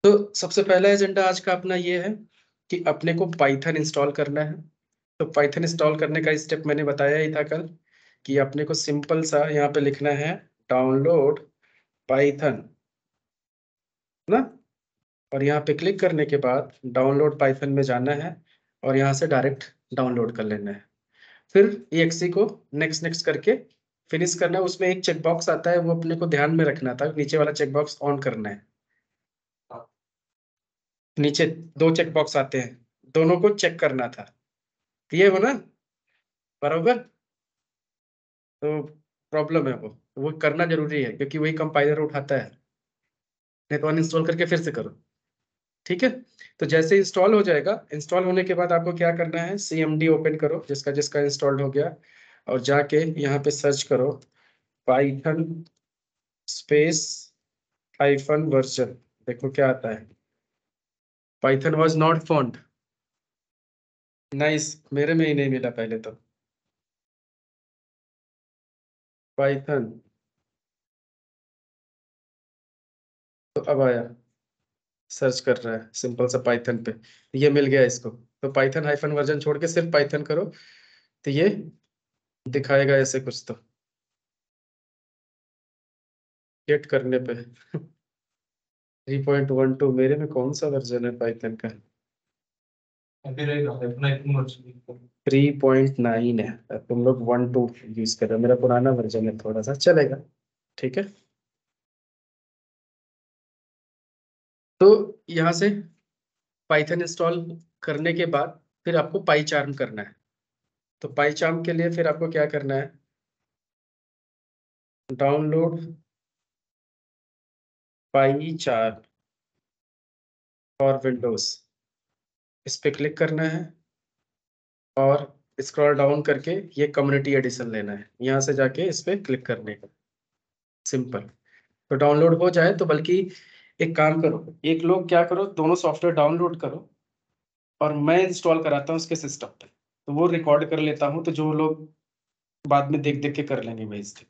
तो सबसे पहला एजेंडा आज का अपना ये है कि अपने को पाइथन इंस्टॉल करना है। तो पाइथन इंस्टॉल करने का स्टेप मैंने बताया ही था कल कि अपने को सिंपल सा यहाँ पे लिखना है डाउनलोड पाइथन ना, और यहाँ पे क्लिक करने के बाद डाउनलोड पाइथन में जाना है और यहाँ से डायरेक्ट डाउनलोड कर लेना है। फिर EXE को नेक्स्ट नेक्स्ट करके फिनिश करना है। उसमें एक चेकबॉक्स आता है, वो अपने को ध्यान में रखना था, नीचे वाला चेकबॉक्स ऑन करना है। नीचे दो चेकबॉक्स आते हैं, दोनों को चेक करना था। ये हो ना बराबर? तो प्रॉब्लम है वो करना जरूरी है क्योंकि वही कंपाइलर उठाता है। नहीं तो अनइंस्टॉल करके फिर से करो, ठीक है। तो जैसे इंस्टॉल हो जाएगा, इंस्टॉल होने के बाद आपको क्या करना है, CMD ओपन करो जिसका जिसका इंस्टॉल्ड हो गया, और जाके यहाँ पे सर्च करो पाइथन स्पेस हाइफन वर्जन। देखो क्या आता है, Python was not found. Nice, मेरे में ही नहीं मिला पहले तो। पाइथन, तो अब आया, सर्च कर रहा है सिंपल सा पाइथन पे, ये मिल गया इसको। तो पाइथन हाइफन वर्जन छोड़ के सिर्फ पाइथन करो तो ये दिखाएगा ऐसे कुछ। तो गेट करने पे 3.12, मेरे में कौन सा वर्जन है पाइथन का? अभी रहेगा अपना 3.9 है, तुम लोग 1.2 यूज कर रहे हो, मेरा पुराना वर्जन है, थोड़ा सा चलेगा, ठीक है। तो यहाँ से पाइथन इंस्टॉल करने के बाद फिर आपको पाईचार्म करना है। तो पाईचार्म के लिए फिर आपको क्या करना है, डाउनलोड पाईचार्म फॉर विंडोज, इस पे क्लिक करना है और स्क्रॉल डाउन करके ये कम्युनिटी एडिशन लेना है, यहाँ से जाके इस पे क्लिक करने का, सिंपल। तो डाउनलोड हो जाए तो बल्कि एक काम करो, एक लोग क्या करो, दोनों सॉफ्टवेयर डाउनलोड करो और मैं इंस्टॉल कराता हूँ उसके सिस्टम पे, तो वो रिकॉर्ड कर लेता हूँ, तो जो लोग बाद में देख देख के कर लेंगे भाई इसके।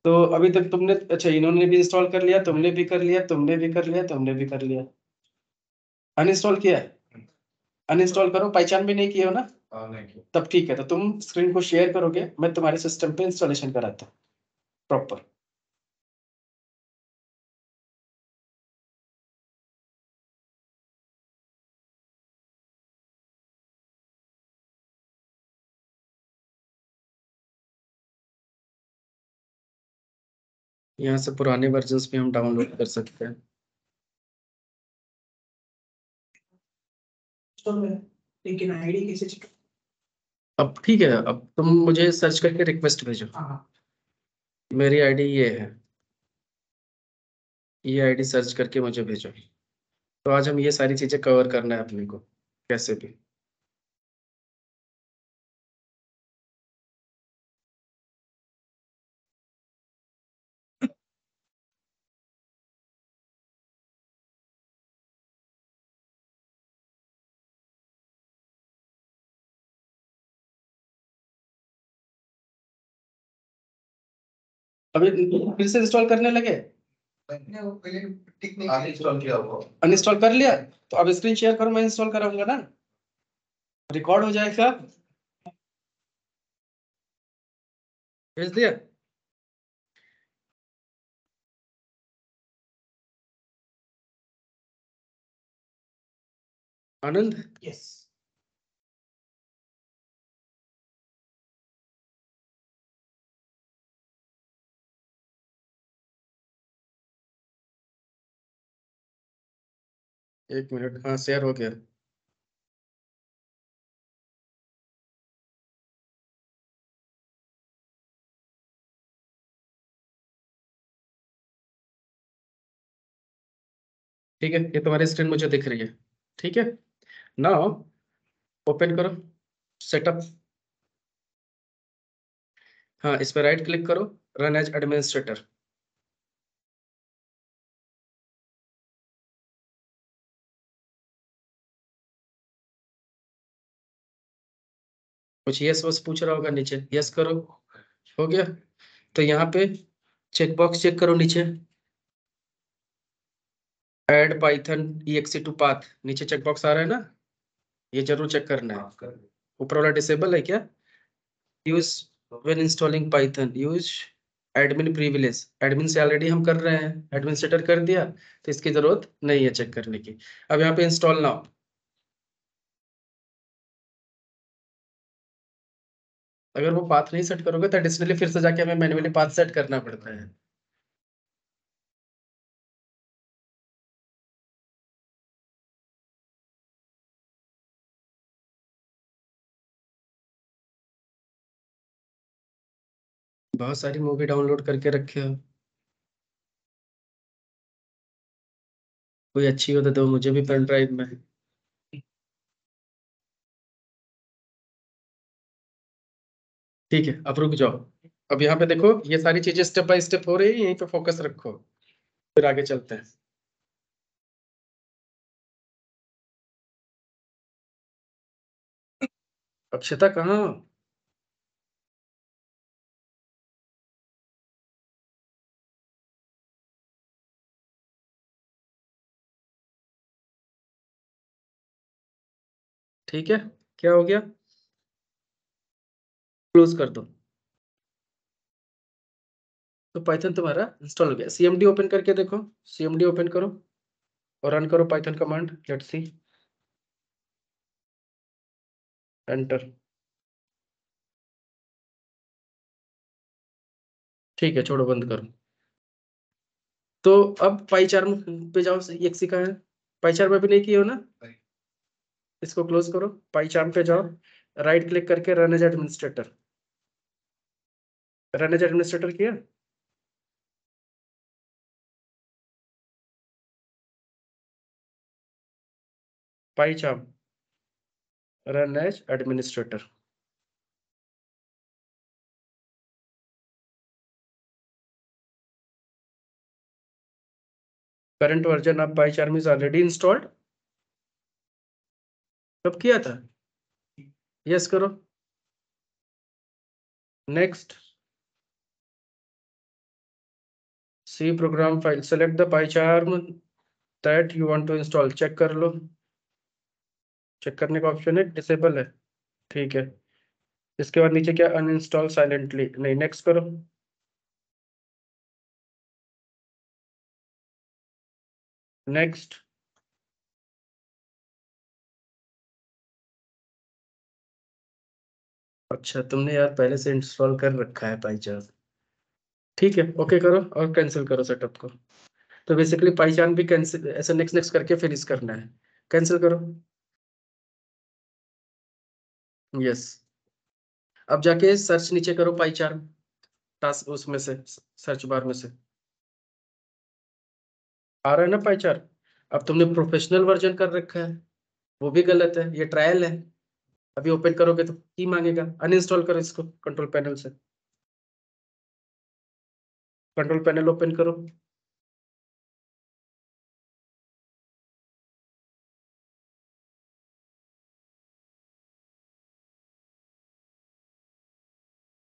तो अभी तक तुमने, अच्छा इन्होंने भी इंस्टॉल कर लिया, तुमने भी कर लिया, तुमने भी कर लिया, तुमने भी कर लिया, अनइंस्टॉल किया है? अनइंस्टॉल करो, पहचान भी नहीं किए हो ना? नहीं। तब ठीक है, तो तुम स्क्रीन को शेयर करोगे, मैं तुम्हारे सिस्टम पे इंस्टॉलेशन कराता हूँ प्रॉपर। यहाँ से पुराने वर्जन्स भी हम डाउनलोड कर सकते हैं। लेकिन आईडी कैसे चेक? अब ठीक है, अब तुम मुझे सर्च करके रिक्वेस्ट भेजो। हाँ, मेरी आईडी ये है, ये आईडी सर्च करके मुझे भेजो। तो आज हम ये सारी चीजें कवर करना है अपने को, कैसे भी। अभी फिर से इंस्टॉल करने लगे? इंस्टॉल किया हुआ, अनइंस्टॉल कर लिया? तो अब स्क्रीन शेयर करो, मैं इंस्टॉल कराऊंगा ना, रिकॉर्ड हो जाएगा। भेज दिया आनंद? यस। एक मिनट, हाँ शेयर हो गया। ठीक है, ये तुम्हारी स्क्रीन मुझे दिख रही है, ठीक है। नाउ ओपन करो सेटअप। हाँ, इस पर राइट क्लिक करो, रन एज एडमिनिस्ट्रेटर। कुछ यस बस पूछ रहा होगा नीचे, यस करो, हो गया। तो यहाँ पे चेक बॉक्स चेक करो नीचे, add Python exe to path, नीचे चेकबॉक्स आ रहा है ना, ये जरूर चेक करना है। ऊपर वाला डिसेबल है क्या? Use when installing Python use admin privilege, admin से ऑलरेडी हम कर रहे हैं, एडमिनिस्ट्रेटर कर दिया, तो इसकी जरूरत नहीं है चेक करने की। अब यहाँ पे इंस्टॉल नाउ, अगर वो पाथ नहीं सेट करोगे तो एडिशनली फिर से जाके हमें मैन्युअली पाथ सेट करना पड़ता है। बहुत सारी मूवी डाउनलोड करके रखे हो, कोई अच्छी हो तो दो मुझे भी पेन ड्राइव में। ठीक है, अब रुक जाओ। अब यहाँ पे देखो, ये सारी चीजें स्टेप बाय स्टेप हो रही है, यहीं पे फोकस रखो, फिर आगे चलते हैं। अक्षता कहाँ? ठीक है, क्या हो गया? क्लोज कर दो। तो पाइथन तुम्हारा इंस्टॉल हो गया। सीएमडी ओपन करके देखो, सीएमडी ओपन करो और रन करो Python command, let's see. Enter. ठीक है, छोड़ो, बंद करो। तो अब पाईचार्म पे जाओ, ये सीखा है। पाईचार्म अभी नहीं किए हो ना? इसको क्लोज करो, पाईचार्म पे जाओ, राइट क्लिक करके run as administrator, run as administrator किया। PyCharm, run as administrator. Current version of PyCharm is already installed. कब किया था? यस करो। Next. C program file, select the PyCharm that you want to install, check कर लो। Check करने का option है, डिसेबल है। ठीक है, इसके बाद नीचे क्या, अनइंस्टॉल साइलेंटली, नहीं, नेक्स्ट करो। नेक्स्ट। अच्छा, तुमने यार पहले से इंस्टॉल कर रखा है पाईचार्म। ठीक है, ओके करो और कैंसिल करो सेटअप को। तो बेसिकली पाईचार्म भी कैंसिल, ऐसे नेक्स्ट नेक्स्ट करके फिनिश करना है। कैंसिल करो। यस। अब जाके सर्च नीचे करो पाईचार्म, टास्क उसमें से, सर्च बार में से आ रहा है ना पाईचार्म। अब तुमने प्रोफेशनल वर्जन कर रखा है, वो भी गलत है, ये ट्रायल है। अभी ओपन करोगे तो की मांगेगा, अनइंस्टॉल करो इसको कंट्रोल पैनल से। कंट्रोल पैनल ओपन करो।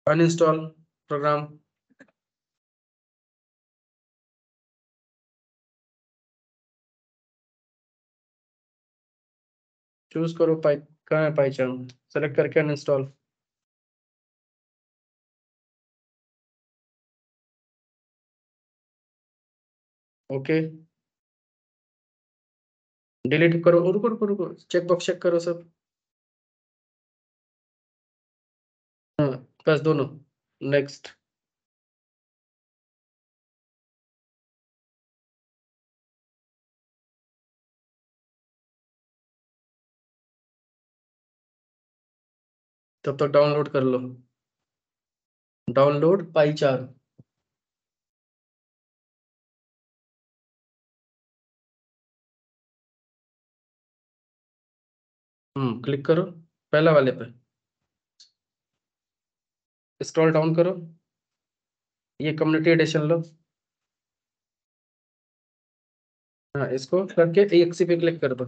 Uninstall program. चूज करो पाई, कहाँ है पाईचार्म, सेलेक्ट करके अनइंस्टॉल। ओके, डिलीट करो, रुको रुको रुको, चेक बॉक्स चेक करो सब। हाँ, बस दोनों। नेक्स्ट। तब तक डाउनलोड कर लो, डाउनलोड पाईचार्म। क्लिक करो पहला वाले पे, स्क्रॉल डाउन करो, ये कम्युनिटी एडिशन लो। हाँ, इसको करके एक्सी पे क्लिक कर दो।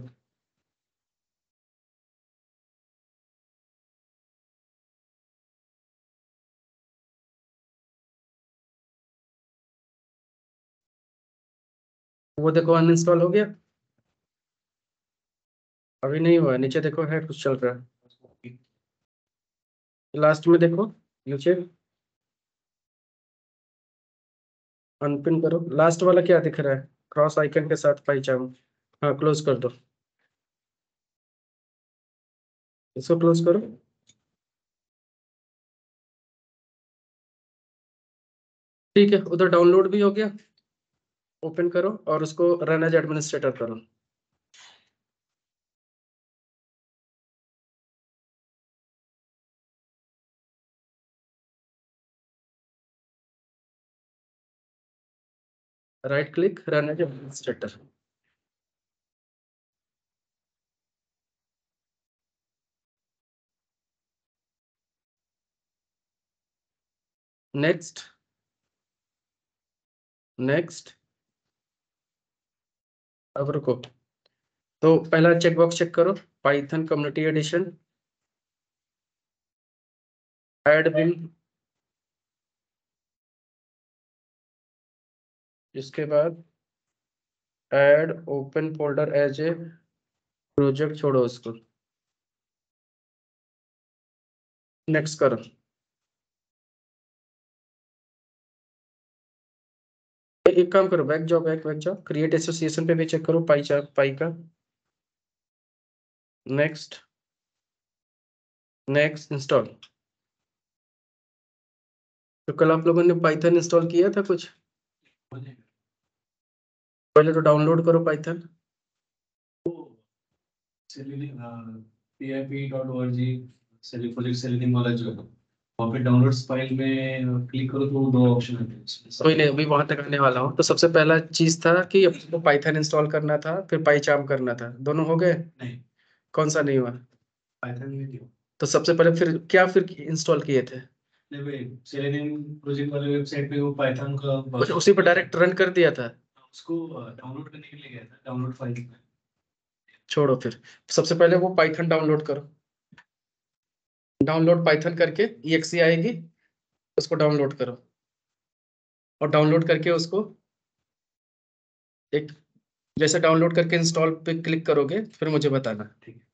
वो देखो अनइंस्टॉल हो गया, अभी नहीं हुआ, नीचे देखो है कुछ चल रहा है, लास्ट में देखो नीचे, अनपिन करो, लास्ट वाला क्या दिख रहा है, क्रॉस आइकन के साथ पाइचाम। हाँ क्लोज कर दो, इसको क्लोज करो। ठीक है, उधर डाउनलोड भी हो गया, ओपन करो और उसको रन एज एडमिनिस्ट्रेटर करो। Right click, run as administrator. Next, next. अब रुको, तो पहला चेकबॉक्स चेक करो, Python community edition, add bin, इसके बाद add open folder as a project, छोड़ो उसको, नेक्स्ट करो। एक काम करो, बैक जाओ, क्रिएट एसोसिएशन पे भी चेक करो, पाई का। Next, next install. तो कल आप लोगों ने पाइथन इंस्टॉल किया था कुछ, पहले तो डाउनलोड करो पाइथन। pip.org प्रोजेक्ट सेलेनियम वाला जो है, वहाँ पे डाउनलोड्स फाइल में क्लिक करो तो 2 ऑप्शन आते हैं। कोई नहीं, अभी वहां तक आने वाला हूँ। तो सबसे पहला चीज था कि आपको पाइथन इंस्टॉल करना था, फिर पाइचार्म करना था, दोनों हो गए? नहीं, कौन सा नहीं हुआ? पाइथन में क्यों? तो सबसे पहले फिर क्या फिर इंस्टॉल किए थे? नहीं भाई, सेलेनियम प्रोजेक्ट वाले वेबसाइट पे वो पाइथन का कुछ उसी पर डायरेक्ट रन कर दिया था? उसको डाउनलोड करने के लिए गया था, डाउनलोड फाइल में। छोड़ो फिर, सबसे पहले वो पाइथन डाउनलोड करो, डाउनलोड पाइथन करके EXE आएगी, उसको डाउनलोड करो, और डाउनलोड करके उसको एक, जैसे डाउनलोड करके इंस्टॉल पे क्लिक करोगे फिर मुझे बताना, ठीक है?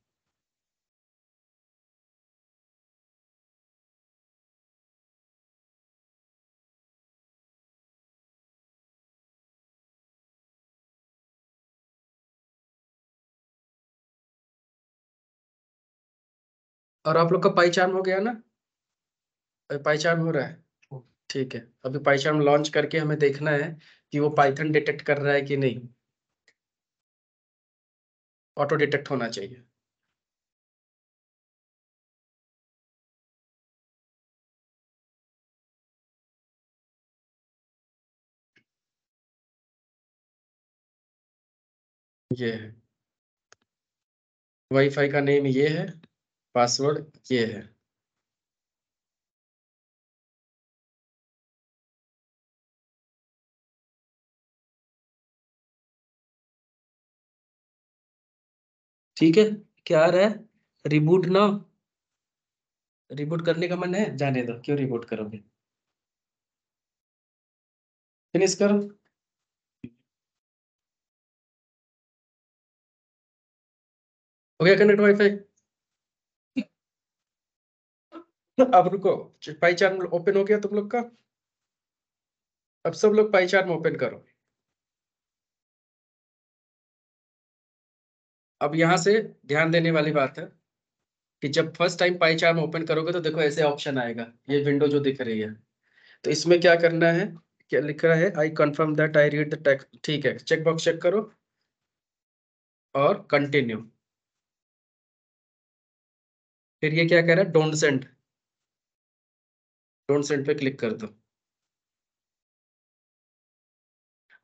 और आप लोग का पाइचार्म हो गया ना? पाइचार्म हो रहा है, ठीक है। अभी पाइचार्म लॉन्च करके हमें देखना है कि वो पाइथन डिटेक्ट कर रहा है कि नहीं, ऑटो डिटेक्ट होना चाहिए। ये है, वाईफाई का नेम ये है, पासवर्ड ये है। ठीक है, क्या आ रहा है, रिबूट ना, रिबूट करने का मन है, जाने दो, क्यों रिबूट करोगे, फिनिश करो। हो गया कनेक्ट वाईफाई? अब रुको, पाइचार्म ओपन हो गया तुम लोग का, अब सब लोग पाइचार्म ओपन करो। अब यहाँ से ध्यान देने वाली बात है कि जब फर्स्ट टाइम पाइचार्म ओपन करोगे तो देखो ऐसे ऑप्शन आएगा, ये विंडो जो दिख रही है, तो इसमें क्या करना है, क्या लिख रहा है, I confirm that I read the text, ठीक है, चेक बॉक्स चेक करो और कंटिन्यू। फिर ये क्या कह रहा है, डोंट सेंड, डोंट सेंड पे क्लिक कर दो।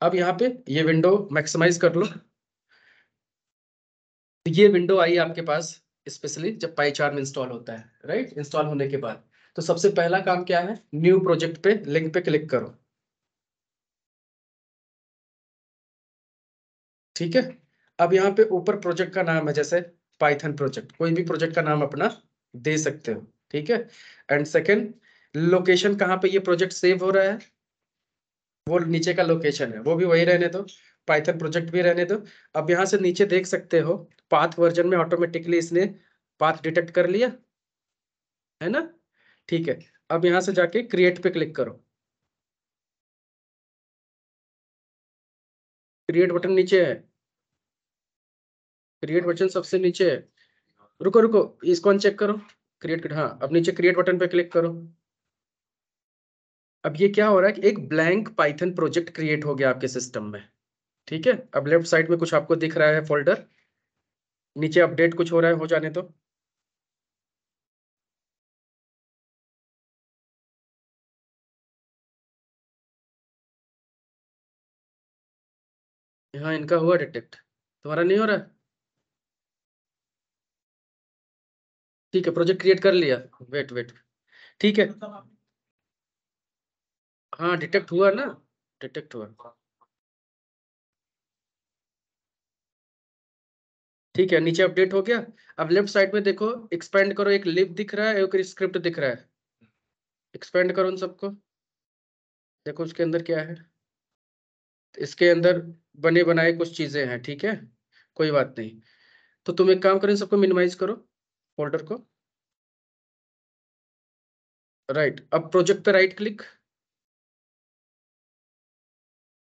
अब यहाँ पे ये विंडो मैक्सिमाइज कर लो, तो ये विंडो आई आपके पास स्पेशली जब पाइचार्म इंस्टॉल होता है, राइट? इंस्टॉल होने के बाद तो सबसे पहला काम क्या है, न्यू प्रोजेक्ट पे लिंक पे क्लिक करो, ठीक है। अब यहाँ पे ऊपर प्रोजेक्ट का नाम है, जैसे पाइथन प्रोजेक्ट, कोई भी प्रोजेक्ट का नाम अपना दे सकते हो, ठीक है। एंड सेकंड, लोकेशन कहाँ पे ये प्रोजेक्ट सेव हो रहा है, वो नीचे का लोकेशन है वो भी वही रहने दो, पाइथन प्रोजेक्ट भी रहने दो। अब यहाँ से नीचे देख सकते हो पाथ वर्जन में ऑटोमेटिकली इसने पाथ डिटेक्ट कर लिया है ना। ठीक है, अब यहाँ से जाके क्रिएट पे क्लिक करो। क्रिएट बटन नीचे है, क्रिएट बटन सबसे नीचे है। रुको रुको, इसको अनचेक करो। क्रिएट, हाँ, अब नीचे क्रिएट बटन पे क्लिक करो। अब ये क्या हो रहा है कि एक ब्लैंक पाइथन प्रोजेक्ट क्रिएट हो गया आपके सिस्टम में। ठीक है, अब लेफ्ट साइड में कुछ आपको दिख रहा है फोल्डर, नीचे अपडेट कुछ हो रहा है, हो जाने दो। हाँ, इनका हुआ डिटेक्ट, तुम्हारा नहीं हो रहा। ठीक है, प्रोजेक्ट क्रिएट कर लिया। वेट वेट, ठीक है, हाँ डिटेक्ट हुआ ना, डिटेक्ट हुआ। ठीक है, नीचे अपडेट हो गया। अब लेफ्ट साइड में देखो, एक्सपेंड करो, एक लिब दिख रहा है, एक स्क्रिप्ट दिख रहा है। एक्सपेंड करो उन सबको, देखो उसके अंदर क्या है। इसके अंदर बने बनाए कुछ चीजें हैं, ठीक है, कोई बात नहीं। तो तुम एक काम करो, इन सबको मिनिमाइज करो, फोल्डर को। राइट, अब प्रोजेक्ट पे right click,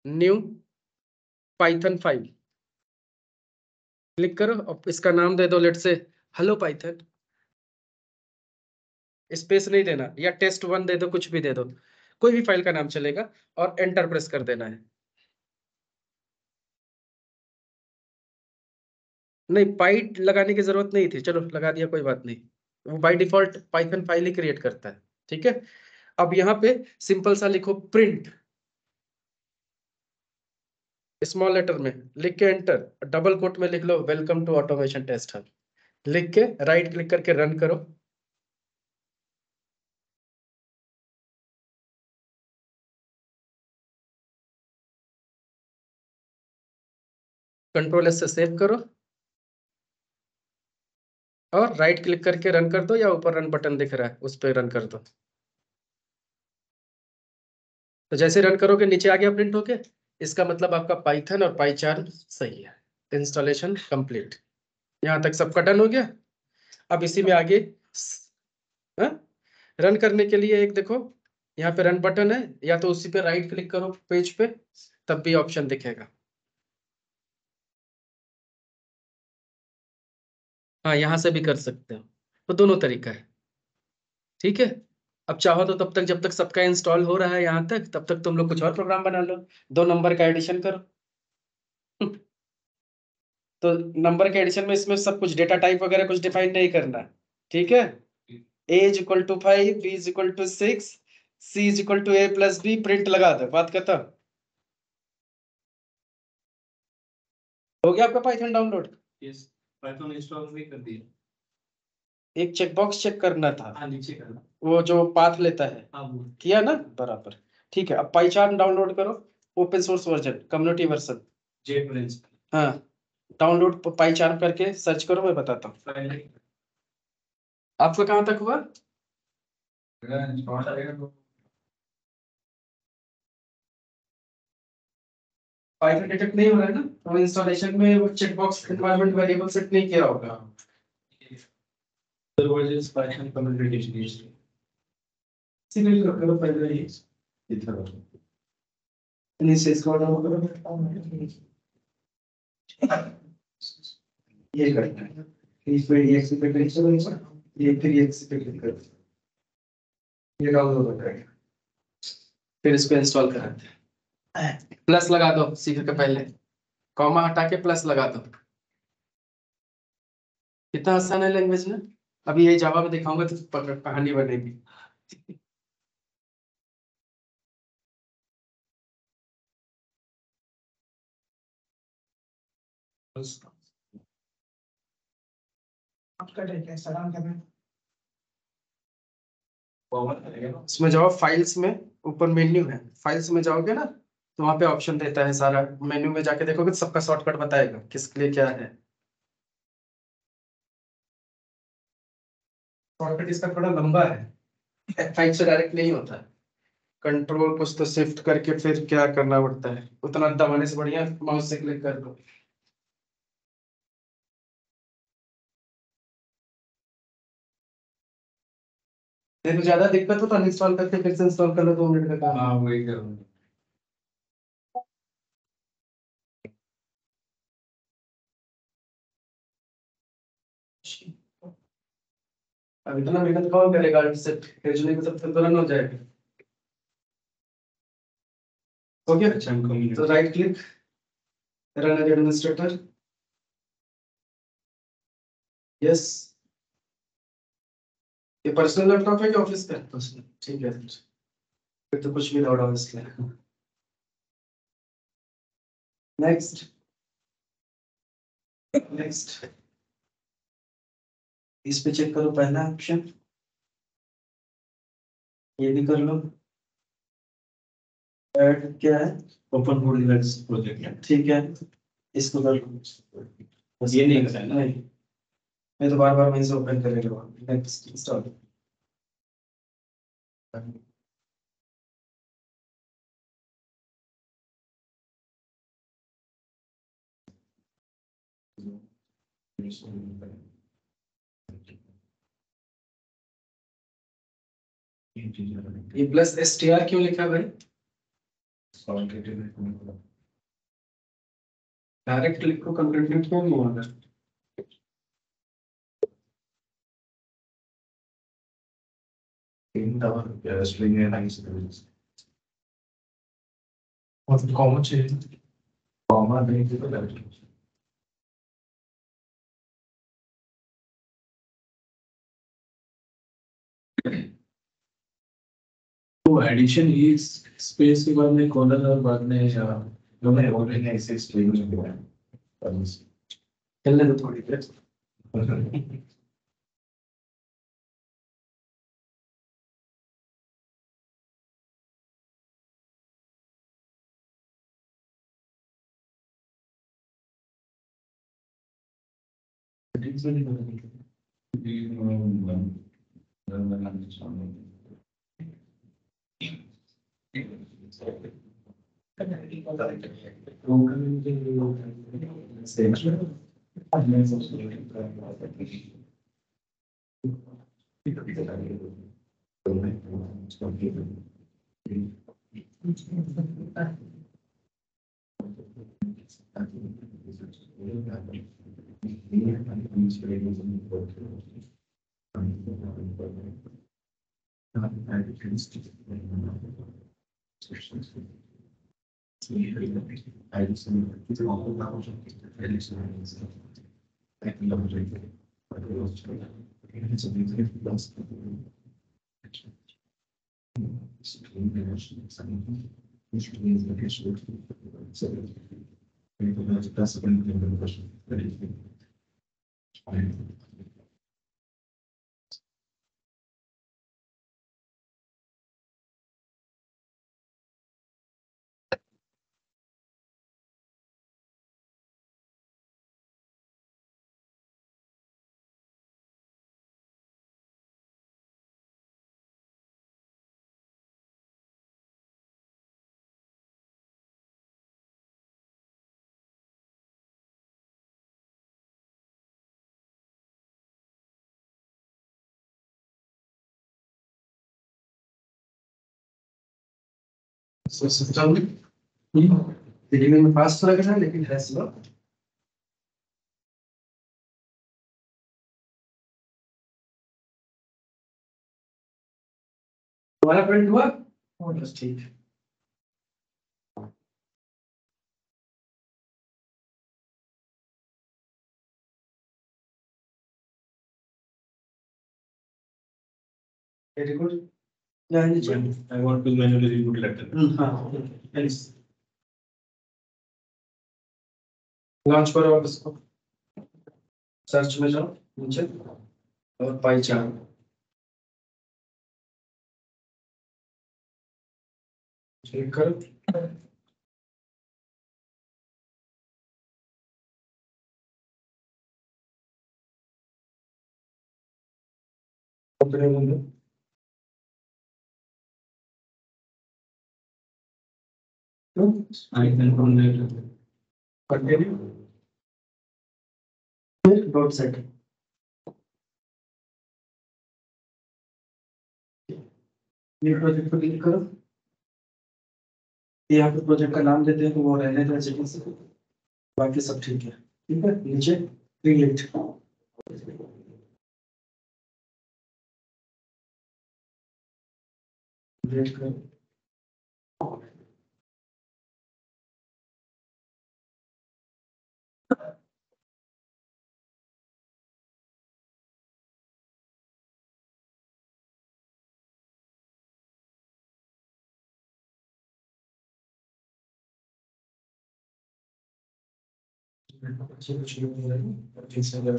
new Python file click करो। अब इसका नाम दे दो, लेट से हेलो पाइथन, स्पेस नहीं देना, या test1 दे दो, कुछ भी दे दो, कोई भी फाइल का नाम चलेगा, और एंटर प्रेस कर देना है। नहीं, पाइट लगाने की जरूरत नहीं थी, चलो लगा दिया, कोई बात नहीं, वो by default Python file he create करता है। ठीक है, अब यहाँ पे सिंपल सा लिखो प्रिंट, स्मॉल लेटर में लिख के एंटर, डबल कोट में लिख लो welcome to automation test hub, लिख के राइट क्लिक करके रन करो। कंट्रोल एस से सेव करो, और राइट क्लिक करके रन कर दो, या ऊपर रन बटन दिख रहा है उस पर रन कर दो। तो जैसे रन करोगे नीचे आ गया प्रिंट होके, इसका मतलब आपका पाइथन और पाइचार्म सही है, इंस्टॉलेशन कंप्लीट। यहाँ तक सबका डन हो गया। अब इसी में आगे रन करने के लिए एक देखो, यहाँ पे रन बटन है, या तो उसी पे राइट क्लिक करो पेज पे, तब भी ऑप्शन दिखेगा। हाँ, यहाँ से भी कर सकते हो, तो दोनों तरीका है। ठीक है, अब चाहो तो तब तक, जब तक सबका इंस्टॉल हो रहा है यहाँ तक, तब तक तुम लोग कुछ और प्रोग्राम बना लो, 2 नंबर का एडिशन करो। तो नंबर के एडिशन में इसमें सब कुछ डेटा टाइप वगैरह कुछ डिफाइन नहीं करना है। ठीक है, a = 5, b = 6, c = a+b, print लगा दो, बात खत्म। हो गया आपका Python download. Yes, Python install भी कर दिया। एक चेकबॉक्स चेक करना था, हाँ, नीचे करना। वो जो पाथ लेता है, हाँ, वो किया ना, बराबर। ठीक है, अब पाइचार्म डाउनलोड करो, open source version, community version. Jet branch. हाँ, डाउनलोड पाइचार्म करके सर्च करो, मैं बताता हूँ। पहले आपका कहाँ तक हुआ। पाइथन डिटेक्ट नहीं हो रहा है ना, तो इंस्टॉलेशन में वो चेकबॉक्स एनवायरनमेंट वेरिएबल सेट नहीं किया होगा। otherwise Python communication is single करो पहले ही, इधर इनिशियल स्क्रॉल डाउन करो, ये करना है, इस पे एक्स पे क्लिक करो, ये फिर एक्स पे क्लिक करो, ये डाउनलोड हो जाएगा। फिर इसको इंस्टॉल कराते हैं, प्लस लगा दो सीख के पहले, कॉमा हटा के प्लस लगा दो। कितना आसान है लैंग्वेज में, अभी यही जावा में दिखाऊंगा तो कहानी बनेगी। इसमें जाओ, फाइल्स में ऊपर मेन्यू है, फाइल्स में जाओगे ना, तो वहां पे ऑप्शन देता है सारा, मेन्यू में जाके देखोगे तो सबका शॉर्टकट बताएगा किसके लिए क्या है। शॉर्टकट इसका थोड़ा लंबा है, F5 से डायरेक्ट नहीं होता है। कंट्रोल कुछ तो शिफ्ट करके फिर क्या करना पड़ता है, उतना दबाने से बढ़िया माउस से क्लिक कर दो। तेरे ज्यादा दिक्कत हो तो अनइंस्टॉल करके फिर से इंस्टॉल कर लो, 2 मिनट का काम। हाँ वही करूँगा। अब इतना मेहनत कौन करेगा, से भेजने को सब तुरंत हो जाएगा। हो गया। अच्छा हम तो right click, run as administrator. Yes. ये पर्सनल लैपटॉप है कि ऑफिस का? पर्सनल, ठीक है फिर तो कुछ भी दौड़ा इसलिए। नेक्स्ट। नेक्स्ट, इस पे चेक करो पहला ऑप्शन, ये भी कर लो। ऐड क्या है? ओपन फॉर लिनक्स प्रोजेक्ट है। ठीक है, इसको कर लो। बस ये नहीं करना है ना? नहीं, मैं तो बार बार वहीं से ओपन करेगा। Next install. ये प्लस str क्यों लिखा है भाई? डायरेक्ट क्लिक को कंटेंट क्यों नहीं हुआ? और कॉमन चाहिए। कॉमन नहीं तो तो एडिशन ही स्पेस के बाद में कॉलर और बाद में जो मैं ऑलरेडी ऐसे स्ट्रिंग में दिया है। चलने दो थोड़ी देर। सिस्टम दिखने में फास्ट लग रहा है लेकिन है स्लो। तुम्हारा प्रिंट हुआ? बस ठीक है। Very good. जाने चाहिए। I want to manually reboot laptop. हाँ प्लीज लॉन्च करो आप इसको। सर्च में जाओ नीचे और पाई चार्ट क्लिक करो। Open window. डॉट सेट ये प्रोजेक्ट पर क्लिक करो। यहाँ पे प्रोजेक्ट का नाम देते हैं तो वो रहने दो एज इट इज, बाकी सब ठीक है। ठीक है, नीचे क्रिएट करो। कुछ नहीं हो रहा है, ठीक से अगर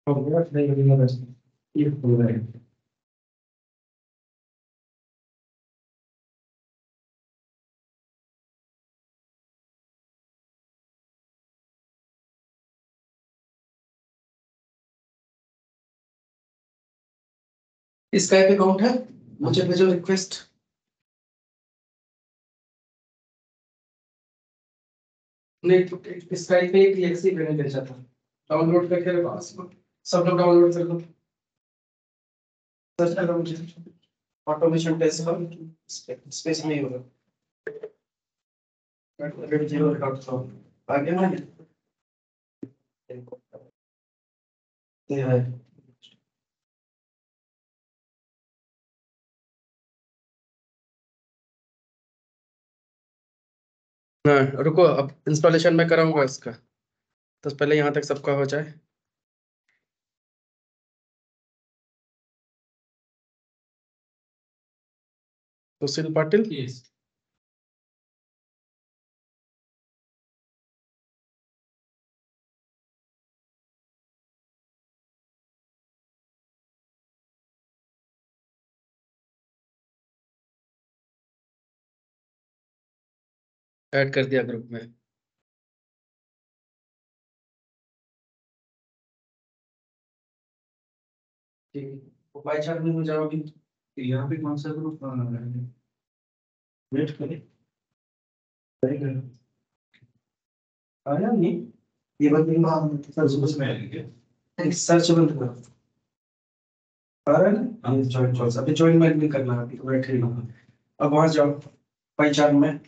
हो गया नहीं होगा बस ये हो रहा है। स्काइप अकाउंट है, मुझे भेजो रिक्वेस्ट। नहीं स्काइप पे एक लेक्सी मैंने भेजा था, डाउनलोड करके रखो, सब लोग डाउनलोड कर लो। सर्च करो मुझे ऑटोमेशन टेस्ट का, स्पेस नहीं होगा। आ गया ना ये है। हाँ रुको, अब इंस्टॉलेशन में कराऊंगा इसका, तो पहले यहाँ तक सबका हो जाए। सुशील पाटिल ऐड कर दिया ग्रुप में। ठीक है, वो बाई चार्ट में हो जाओगी। यहाँ पे कौन सा ग्रुप वेट करें, आया नहीं ये बंद सर्च में, सर्च बंद करो। आ रहा है ना ये जॉइन कॉल्स, अभी जॉइन में नहीं करना, अभी तो बैठे ही हो। अब वहां जाओ पाई चार्ट में,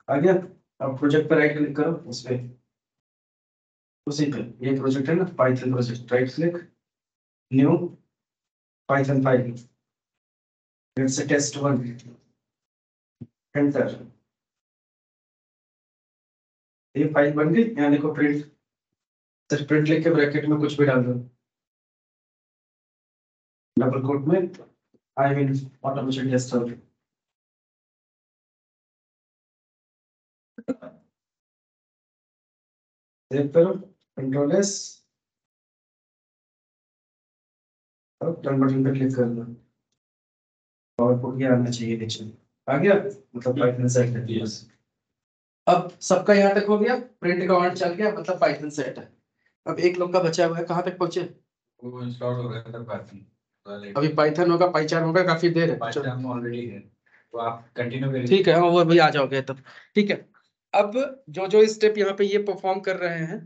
आ गया। अब प्रोजेक्ट पर राइट क्लिक करो, उस पे उसी पे ये प्रोजेक्ट है ना Python project, right click new Python file, फिर से टेस्ट वन, एंटर। ये फाइल बन गई, यहाँ लिखो प्रिंट, सिर्फ प्रिंट लिख के ब्रैकेट में कुछ भी डाल दो, डबल कोट में I mean automation tester. Save करो, कंट्रोल एस, अब डन बटन पे क्लिक कर दो। आउटपुट ये आना चाहिए नीचे, आ गया, मतलब पाइथन सेट है। यस, अब सबका यहाँ तक हो गया, प्रिंट कमांड चल गया, मतलब पाइथन सेट है। अब एक लोग का बचा हुआ है, कहाँ तक पहुंचे? वो इंस्टॉल हो गया था पाइथन, अभी पाइथन होगा, पाइचार होगा, काफी देर है। पाइथन में ऑलरेडी है, तो आप कंटिन्यू करिए। ठीक है, हाँ वो अभी आ जाओगे तब। ठीक है, अब जो जो स्टेप यहाँ पे ये परफॉर्म कर रहे हैं,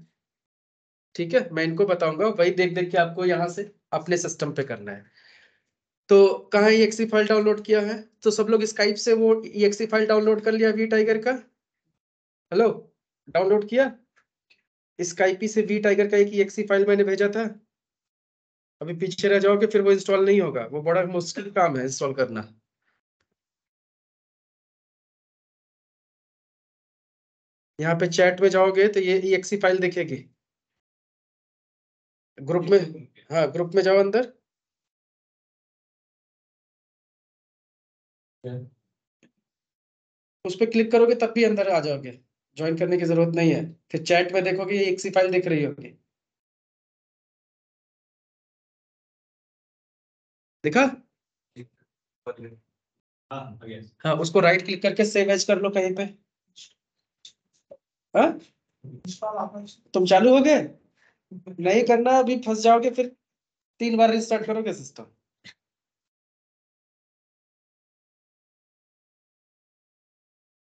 ठीक है, मैं इनको बताऊंगा, वही देख देख के आपको यहाँ से अपने सिस्टम पे करना है। तो कहाँ exe फाइल डाउनलोड किया है? तो सब लोग स्काइप से वो exe फाइल डाउनलोड कर लिया वी टाइगर का? हेलो, डाउनलोड किया? स्काइपी से वी टाइगर का एक exe फाइल मैंने भेजा था। अभी पीछे रह जाओगे फिर वो इंस्टॉल नहीं होगा, वो बड़ा मुश्किल काम है इंस्टॉल करना। यहाँ पे चैट में जाओगे तो ये exe फाइल दिखेगी ग्रुप में। हाँ ग्रुप में जाओ अंदर, उस पर क्लिक करोगे तब भी अंदर आ जाओगे, ज्वाइन करने की जरूरत नहीं है। फिर चैट में देखोगे ये exe फाइल दिख रही होगी। दिखा? हाँ, हाँ, उसको राइट क्लिक करके सेव एज कर लो कहीं पे। हाँ, तुम चालू हो गए? नहीं करना, अभी फंस जाओगे, फिर 3 बार रिस्टार्ट करोगे सिस्टम।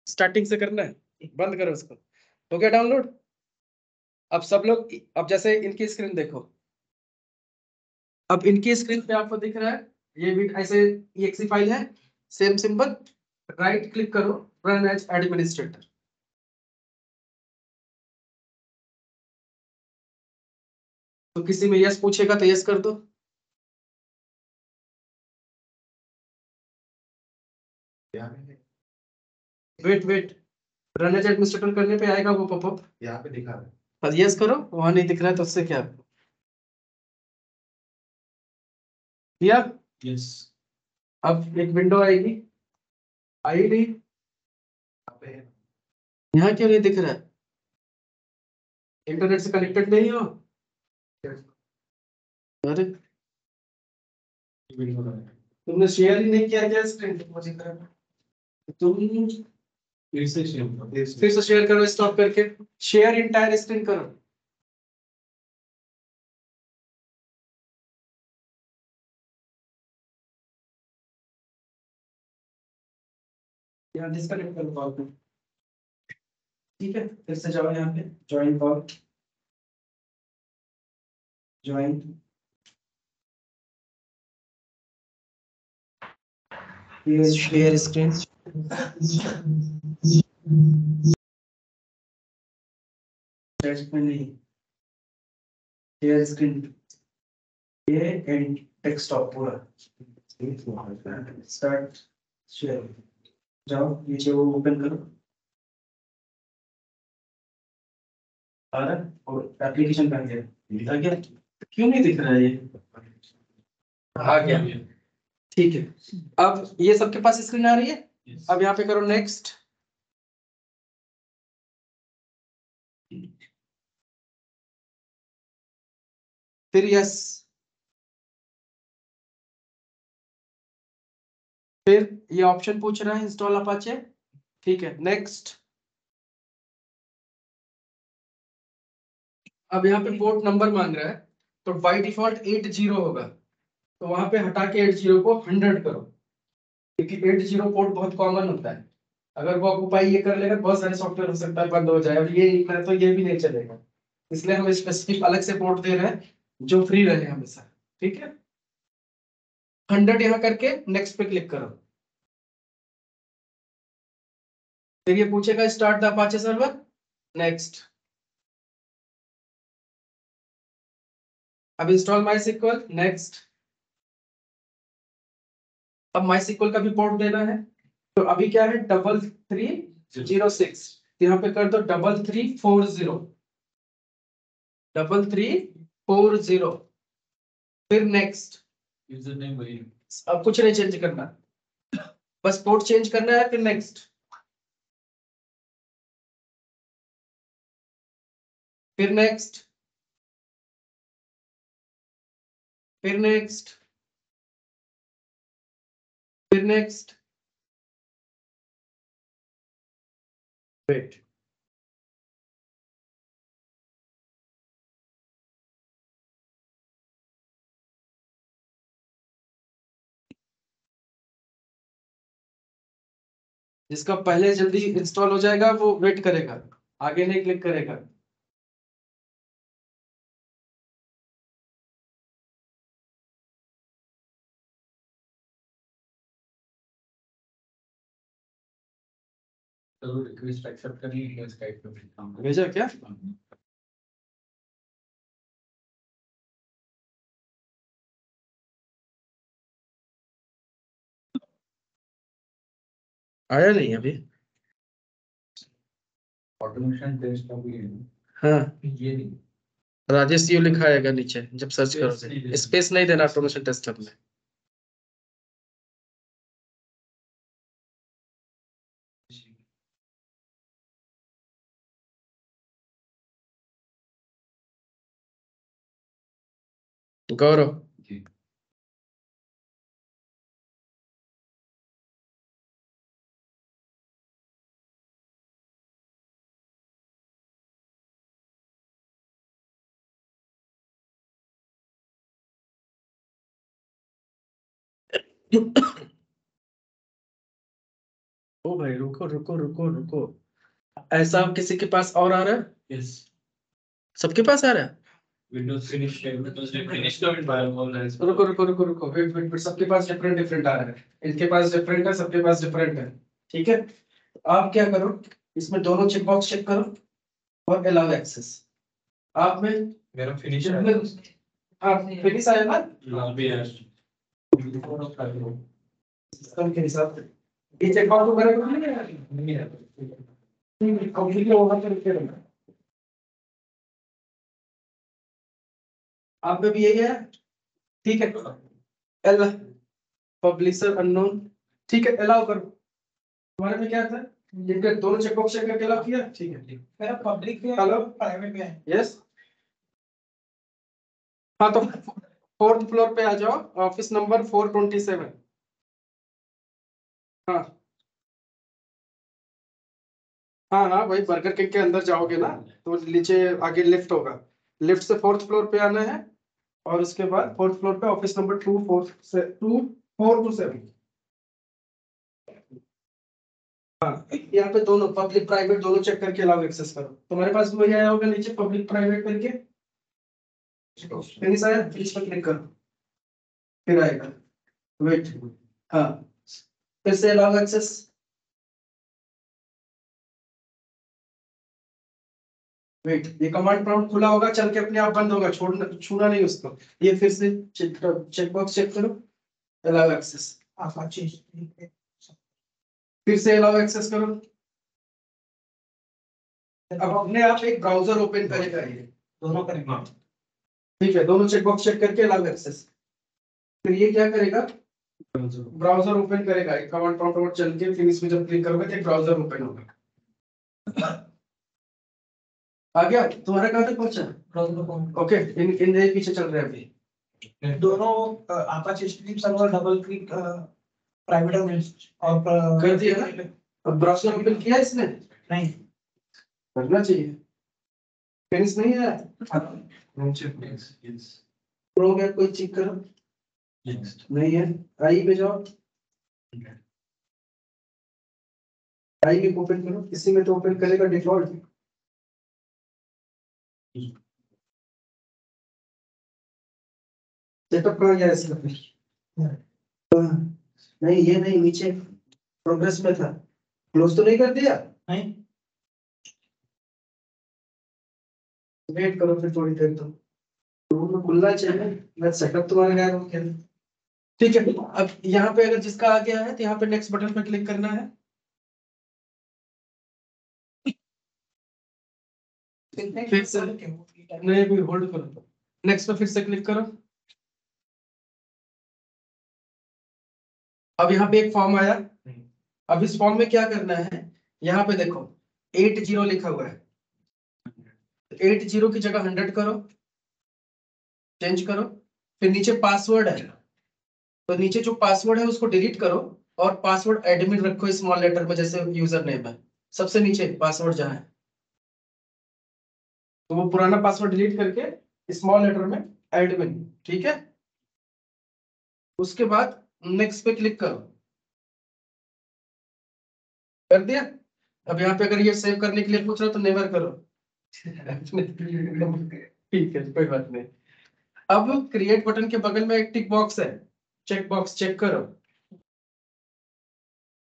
स्टार्टिंग से करना है, बंद करो उसको। हो गया डाउनलोड? अब सब लोग, अब जैसे इनकी स्क्रीन देखो, अब इनकी स्क्रीन पे आपको दिख रहा है ये भी ऐसे exe फाइल है, सेम सिंबल, राइट क्लिक करो, रन एज एडमिनिस्ट्रेटर। तो किसी में यस पूछेगा तो यस कर दो। Wait wait, run as administrator करने पे आएगा वो पॉपअप, यहाँ पे दिखा रहा है। बस यस करो, वहां नहीं दिख रहा है तो उससे क्या किया? यस, अब एक विंडो आएगी, आई नहीं? यहाँ पे है। यहाँ क्यों नहीं दिख रहा है? इंटरनेट से कनेक्टेड नहीं हो? अरे, तुमने शेयर ही नहीं किया क्या स्क्रीन? तुम फिर से शेयर करो। फिर से शेयर करो, स्टॉप करके शेयर इंटायर स्क्रीन करो। यहाँ डिस्कनेक्ट करो कॉल को, ठीक है? फिर से जाओ यहाँ पे join call, join, share screen, में नहीं, शेयर स्क्रीन, ये एंड डेस्कटॉप पूरा स्टार्ट शेयर। जाओ नीचे वो ओपन करो, आ रहा है? और एप्लीकेशन का आ गया? क्यों नहीं दिख रहा है ये? आ गया, ठीक है। अब ये सबके पास स्क्रीन आ रही है। अब यहाँ पे करो नेक्स्ट, फिर यस, फिर ये ऑप्शन पूछ रहा है इंस्टॉल अपाचे, ठीक है, नेक्स्ट। अब यहाँ पे पोर्ट नंबर मांग रहा है, तो बाय डिफॉल्ट 80 होगा, तो वहां पे हटा के 80 को 100 करो, क्योंकि 80 पोर्ट बहुत कॉमन होता है। अगर वो ऑक्यूपाई ये कर लेगा, बहुत सारे सॉफ्टवेयर हो सकता है बंद हो जाए, और ये नहीं करे तो ये भी नहीं चलेगा। इसलिए हम स्पेसिफिक अलग से पोर्ट दे रहे हैं जो फ्री रहे हमेशा, ठीक है? 100 यहाँ करके नेक्स्ट पे क्लिक करो। फिर ये पूछेगा start the Apache server, next. अब इंस्टॉल माई सिक्वल, नेक्स्ट। अब माई सिक्वल का भी पोर्ट देना है, तो अभी क्या है, 3306, यहाँ पे कर दो 3340, 3340, फिर नेक्स्ट। यूजर नेम वही है। अब कुछ नहीं चेंज करना, बस पोर्ट चेंज करना है, फिर नेक्स्ट, फिर नेक्स्ट, फिर नेक्स्ट, फिर नेक्स्ट, वेट। जिसका पहले जल्दी इंस्टॉल हो जाएगा वो वेट करेगा, आगे नहीं क्लिक करेगा। चलो रिक्वेस्ट एक्सेप्ट करनी है स्काइप पे भेजा क्या? आया नहीं अभी? ऑटोमेशन टेस्ट का भी है। हाँ, ये नहीं, राजेश यू लिखा आएगा नीचे जब सर्च करोगे, स्पेस नहीं देना ऑटोमेशन टेस्टर में। गौरव, ओ भाई रुको रुको रुको रुको, ऐसा किसी के पास और आ रहा है? यस सबके पास आ रहा है? विंडोज फिनिश कमेंट फायरवॉल है रुको रुको रुको रुको, वेट वेट वेट, सबके पास डिफरेंट डिफरेंट आ रहा है, इनके पास डिफरेंट है, सबके पास डिफरेंट है। ठीक है, तो आप क्या करो, इसमें दोनों चेक बॉक्स चेक करो और अलाउ एक्सेस। आप में मेरा फिनिश है हाँ फिनिश आया ना, हां भी है सिस्टम के हिसाब से ये चेक बॉक्स वगैरह नहीं है, कंप्लीट होगा तो लिखे रहना। आप में भी यही है, ठीक है। एल पब्लिशर अननोन, ठीक है, अलाउ करो। तुम्हारे में क्या था, इनके दोनों चेक बॉक्स चेक करके अलाउ किया, ठीक है, ठीक। मेरा पब्लिक में हेलो प्राइवेट में है, यस। हाँ तो फोर्थ फ्लोर पे आ जाओ, ऑफिस नंबर 427। हाँ हाँ हाँ, वही बर्गर किंग के अंदर जाओगे ना, तो नीचे आगे लिफ्ट होगा, लिफ्ट से फोर्थ फ्लोर पे आना है, और उसके बाद फोर्थ फ्लोर पे ऑफिस नंबर 2427। यहाँ पे दोनों पब्लिक प्राइवेट दोनों चेक करके अलाउ एक्सेस करो। तुम्हारे पास वही आया होगा नीचे पब्लिक प्राइवेट करके, फिनिश आया, फिनिश पर क्लिक करो, फिर आएगा, वेट, हाँ फिर से अलाउ एक्सेस। वेट, ये कमांड प्रॉम्प्ट खुला होगा, चल के अपने आप बंद होगा, छोड़ना छूना नहीं उसको। ये फिर से चेक बॉक्स चेक करो, अलाउ एक्सेस, फिर से अलाउ एक्सेस करो। अब अपने आप एक ब्राउजर ओपन करेगा, ये दोनों करेंगे, ठीक है, दोनों चेक बॉक्स चेक करके अलाउ एक्सेस। फिर ये क्या करेगा, ब्राउजर ओपन करेगा, एक कमांड प्रॉम्प्ट चल के फिनिश में जब क्लिक करोगे तो एक ब्राउजर ओपन होगा। आ गया तुम्हारा, कहाँ तक पहुंचा? ओके, इन इन एक पीछे चल रहे हैं अभी दोनों। Apache stream server double click private और कर दिया ना, अब ब्राउजर ओपन किया इसने, नहीं करना चाहिए, फिनिश नहीं है, क्रोम में कोई चेक करो, नहीं है, आई पे जाओ, आई भी ओपन करो, इसी में तो ओपन करेगा डिफॉल्ट। सेटअप कहाँ गया इसका फिर, नहीं ये नहीं, नीचे प्रोग्रेस में था, क्लोज तो नहीं कर दिया, नहीं वेट करो फिर थोड़ी देर, तो रूम में खुलना चाहिए, मैं सेटअप तुम्हारे गायब हो गया। ठीक है, अब यहाँ पे अगर जिसका आ गया है तो यहाँ पे नेक्स्ट बटन पे क्लिक करना है, फिर से नहीं भी होल्ड करो, नेक्स्ट पे फिर से क्लिक करो। अब यहाँ पे एक फॉर्म आया, अब इस फॉर्म में क्या करना है, यहाँ पे देखो 80 लिखा हुआ है, 80 की जगह 100 करो, चेंज करो। फिर नीचे पासवर्ड है, तो नीचे जो पासवर्ड है उसको डिलीट करो, और पासवर्ड एडमिन रखो स्मॉल लेटर में, जैसे यूजर नेम है, सबसे नीचे पासवर्ड जहाँ है, तो वो पुराना पासवर्ड डिलीट करके स्मॉल लेटर में एडमिन, ठीक है। उसके बाद नेक्स्ट पे क्लिक करो, कर दिया। अब यहाँ पे अगर ये सेव करने के लिए पूछ रहा हो तो नेवर करो। ठीक है, कोई बात नहीं। अब क्रिएट बटन के बगल में एक टिक बॉक्स है, चेक बॉक्स चेक करो,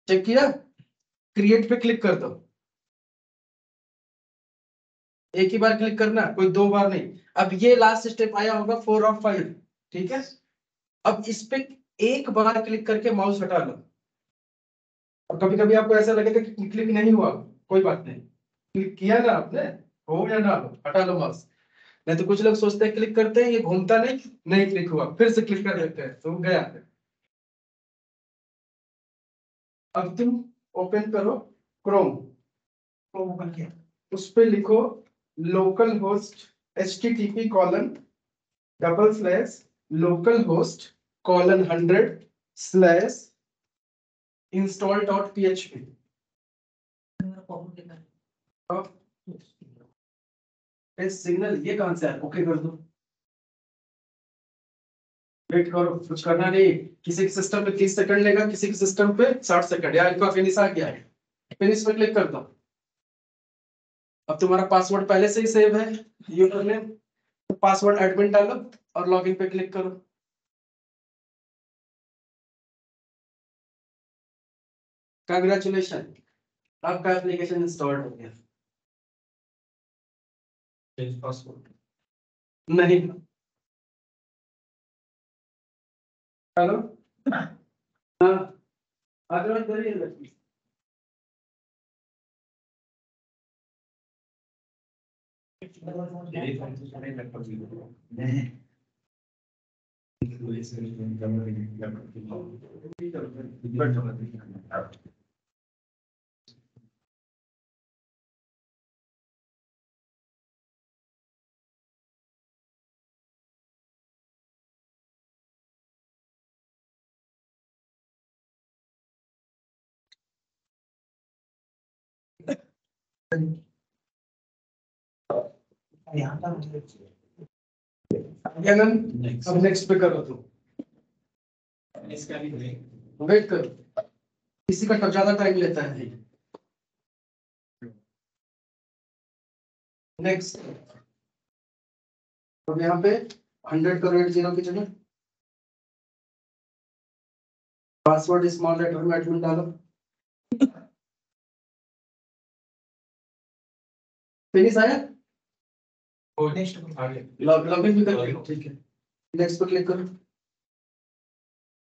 चेक किया, क्रिएट पे क्लिक कर दो, एक ही बार क्लिक करना, कोई 2 बार नहीं। अब ये लास्ट स्टेप आया होगा 4 ऑफ 5, ठीक है। अब इस पे एक बार क्लिक करके माउस हटा लो, और कभी कभी आपको ऐसा लगेगा कि क्लिक नहीं हुआ, कोई बात नहीं, क्लिक किया ना आपने, हो या ना हो, हटा लो माउस। नहीं तो कुछ लोग सोचते हैं क्लिक करते हैं ये घूमता नहीं, नहीं क्लिक हुआ, फिर से क्लिक कर देते हैं, तो गया। अब तुम ओपन करो क्रोम, क्रोम ओपन किया, उस पे लिखो लोकल होस्ट http://localhost:100/install.php। सिग्नल ये कहां से आया, ओके कर दो, वेट करो, कुछ करना नहीं। किसी के सिस्टम पे 30 सेकंड लेगा, किसी के सिस्टम पे 60 सेकंड। यार इनका फिनिश आ गया है, फिनिश पे क्लिक कर दो। अब तुम्हारा पासवर्ड पहले से ही सेव है यूजर नेम, तो पासवर्ड एडमिन डालो और लॉगिन पे क्लिक करो। कांग्रेचुलेशन, आपका एप्लीकेशन इंस्टॉल हो गया। चेंज पासवर्ड नहीं, हेलो, हाँ, आगे करिए। अब नेक्स्ट पे करो तुम, इसका भी वेट करो, किसी का ज्यादा टाइम लेता है। नेक्स्ट, अब यहाँ पे 100 करो 80 की जगह, पासवर्ड स्मॉल लेटर में एडमिन डालो। फिनिश आया, लॉगिन भी कर लो, ठीक है। नेक्स्ट पे क्लिक करो,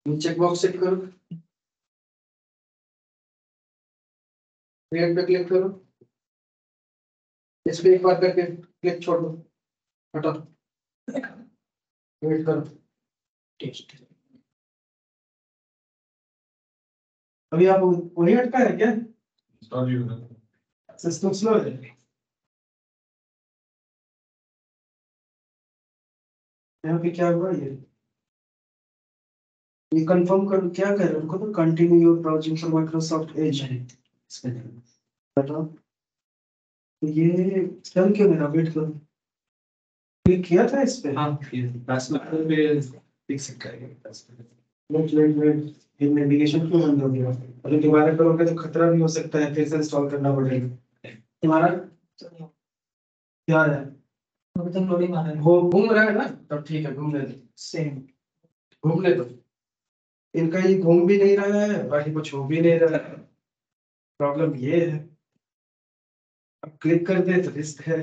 चेक बॉक्स चेक करो, क्रिएट पे क्लिक करो, इस पे एक बार करके क्लिक छोड़ दो, हटाओ, वेट करो। अभी आप वही अटका है क्या? सिस्टम स्लो है। यहाँ पे क्या हुआ ये कंफर्म कर, क्या कह रहे हो उनको, तो continue your browsing for Microsoft Edge है इसमें, बताओ। तो ये चल क्यों मेरा, वेट करो, क्लिक किया था इस पे? हाँ, पे देख सकता है। वेट, ये नेविगेशन क्यों बंद हो गया? अगर दोबारा करोगे तो खतरा भी हो सकता है, फिर से इंस्टॉल करना पड़ेगा। तुम्हारा क्या है? वो घूम रहा है ना, तब ठीक है, घूमने दो, सेम घूमने दो। इनका ये घूम भी नहीं रहा है, बाकी कुछ हो भी नहीं रहा है, प्रॉब्लम ये है। अब क्लिक कर दे तो रिस्क है,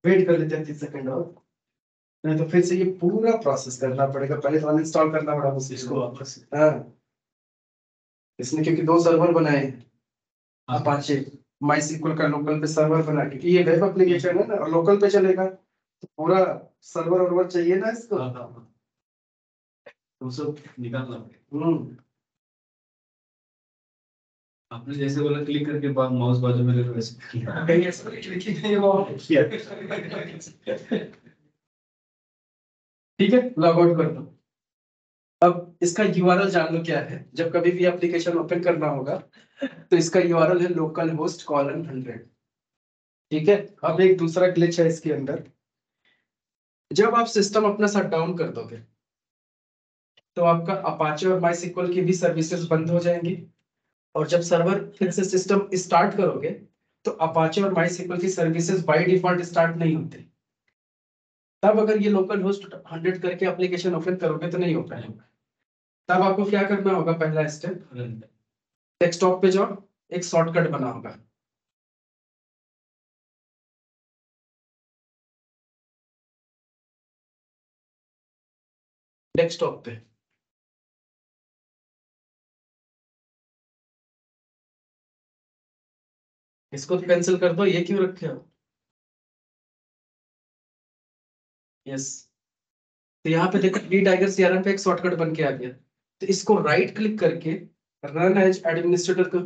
वेट कर लेते हैं 30 सेकंड और, नहीं तो फिर से ये पूरा प्रोसेस करना पड़ेगा, पहले तो अनइंस्टॉल करना पड़ा मुझे इसको वापस। हाँ, इसने क्योंकि 2 सर्वर बनाए हैं, अपाचे माइस्क्ल का लोकल पे सर्वर बना, क्योंकि ये वेब एप्लीकेशन है ना और लोकल पे चलेगा, तो पूरा सर्वर वर्वर चाहिए ना इसको। तो सब निकालना पड़ेगा। आपने जैसे बोला क्लिक करके बाद माउस बाजू में रखो, वैसे कहीं ऐसा क्लिक ही नहीं हुआ। ठीक है, लॉग आउट कर दो। अब इसका यूआरएल जान लो क्या है, जब कभी भी एप्लीकेशन ओपन करना होगा तो इसका यूआरएल है localhost:100। ठीक है, अब एक दूसरा ग्लिच है इसके अंदर, जब आप सिस्टम अपना शट डाउन कर दोगे तो आपका अपाचे और माइस्क्ल की भी सर्विसेज बंद हो जाएंगी, और जब सर्वर फिर से सिस्टम स्टार्ट करोगे तो अपाचे और माइस्क्ल की सर्विसेज बाय डिफॉल्ट स्टार्ट नहीं होते। तब अगर ये लोकल होस्ट 100 करके एप्लीकेशन ओपन करोगे तो नहीं हो पाएगा। तब आपको क्या करना होगा, पहला स्टेप, डेस्कटॉप पे जाओ, एक शॉर्टकट बना होगा, डेस्कटॉप पे इसको कैंसिल कर दो, ये क्यों रखे हो? यस, तो यहाँ पे देखो डी टाइगर सीआरएम पे एक शॉर्टकट बन के आ गया, तो इसको राइट क्लिक करके रन एज एडमिनिस्ट्रेटर को,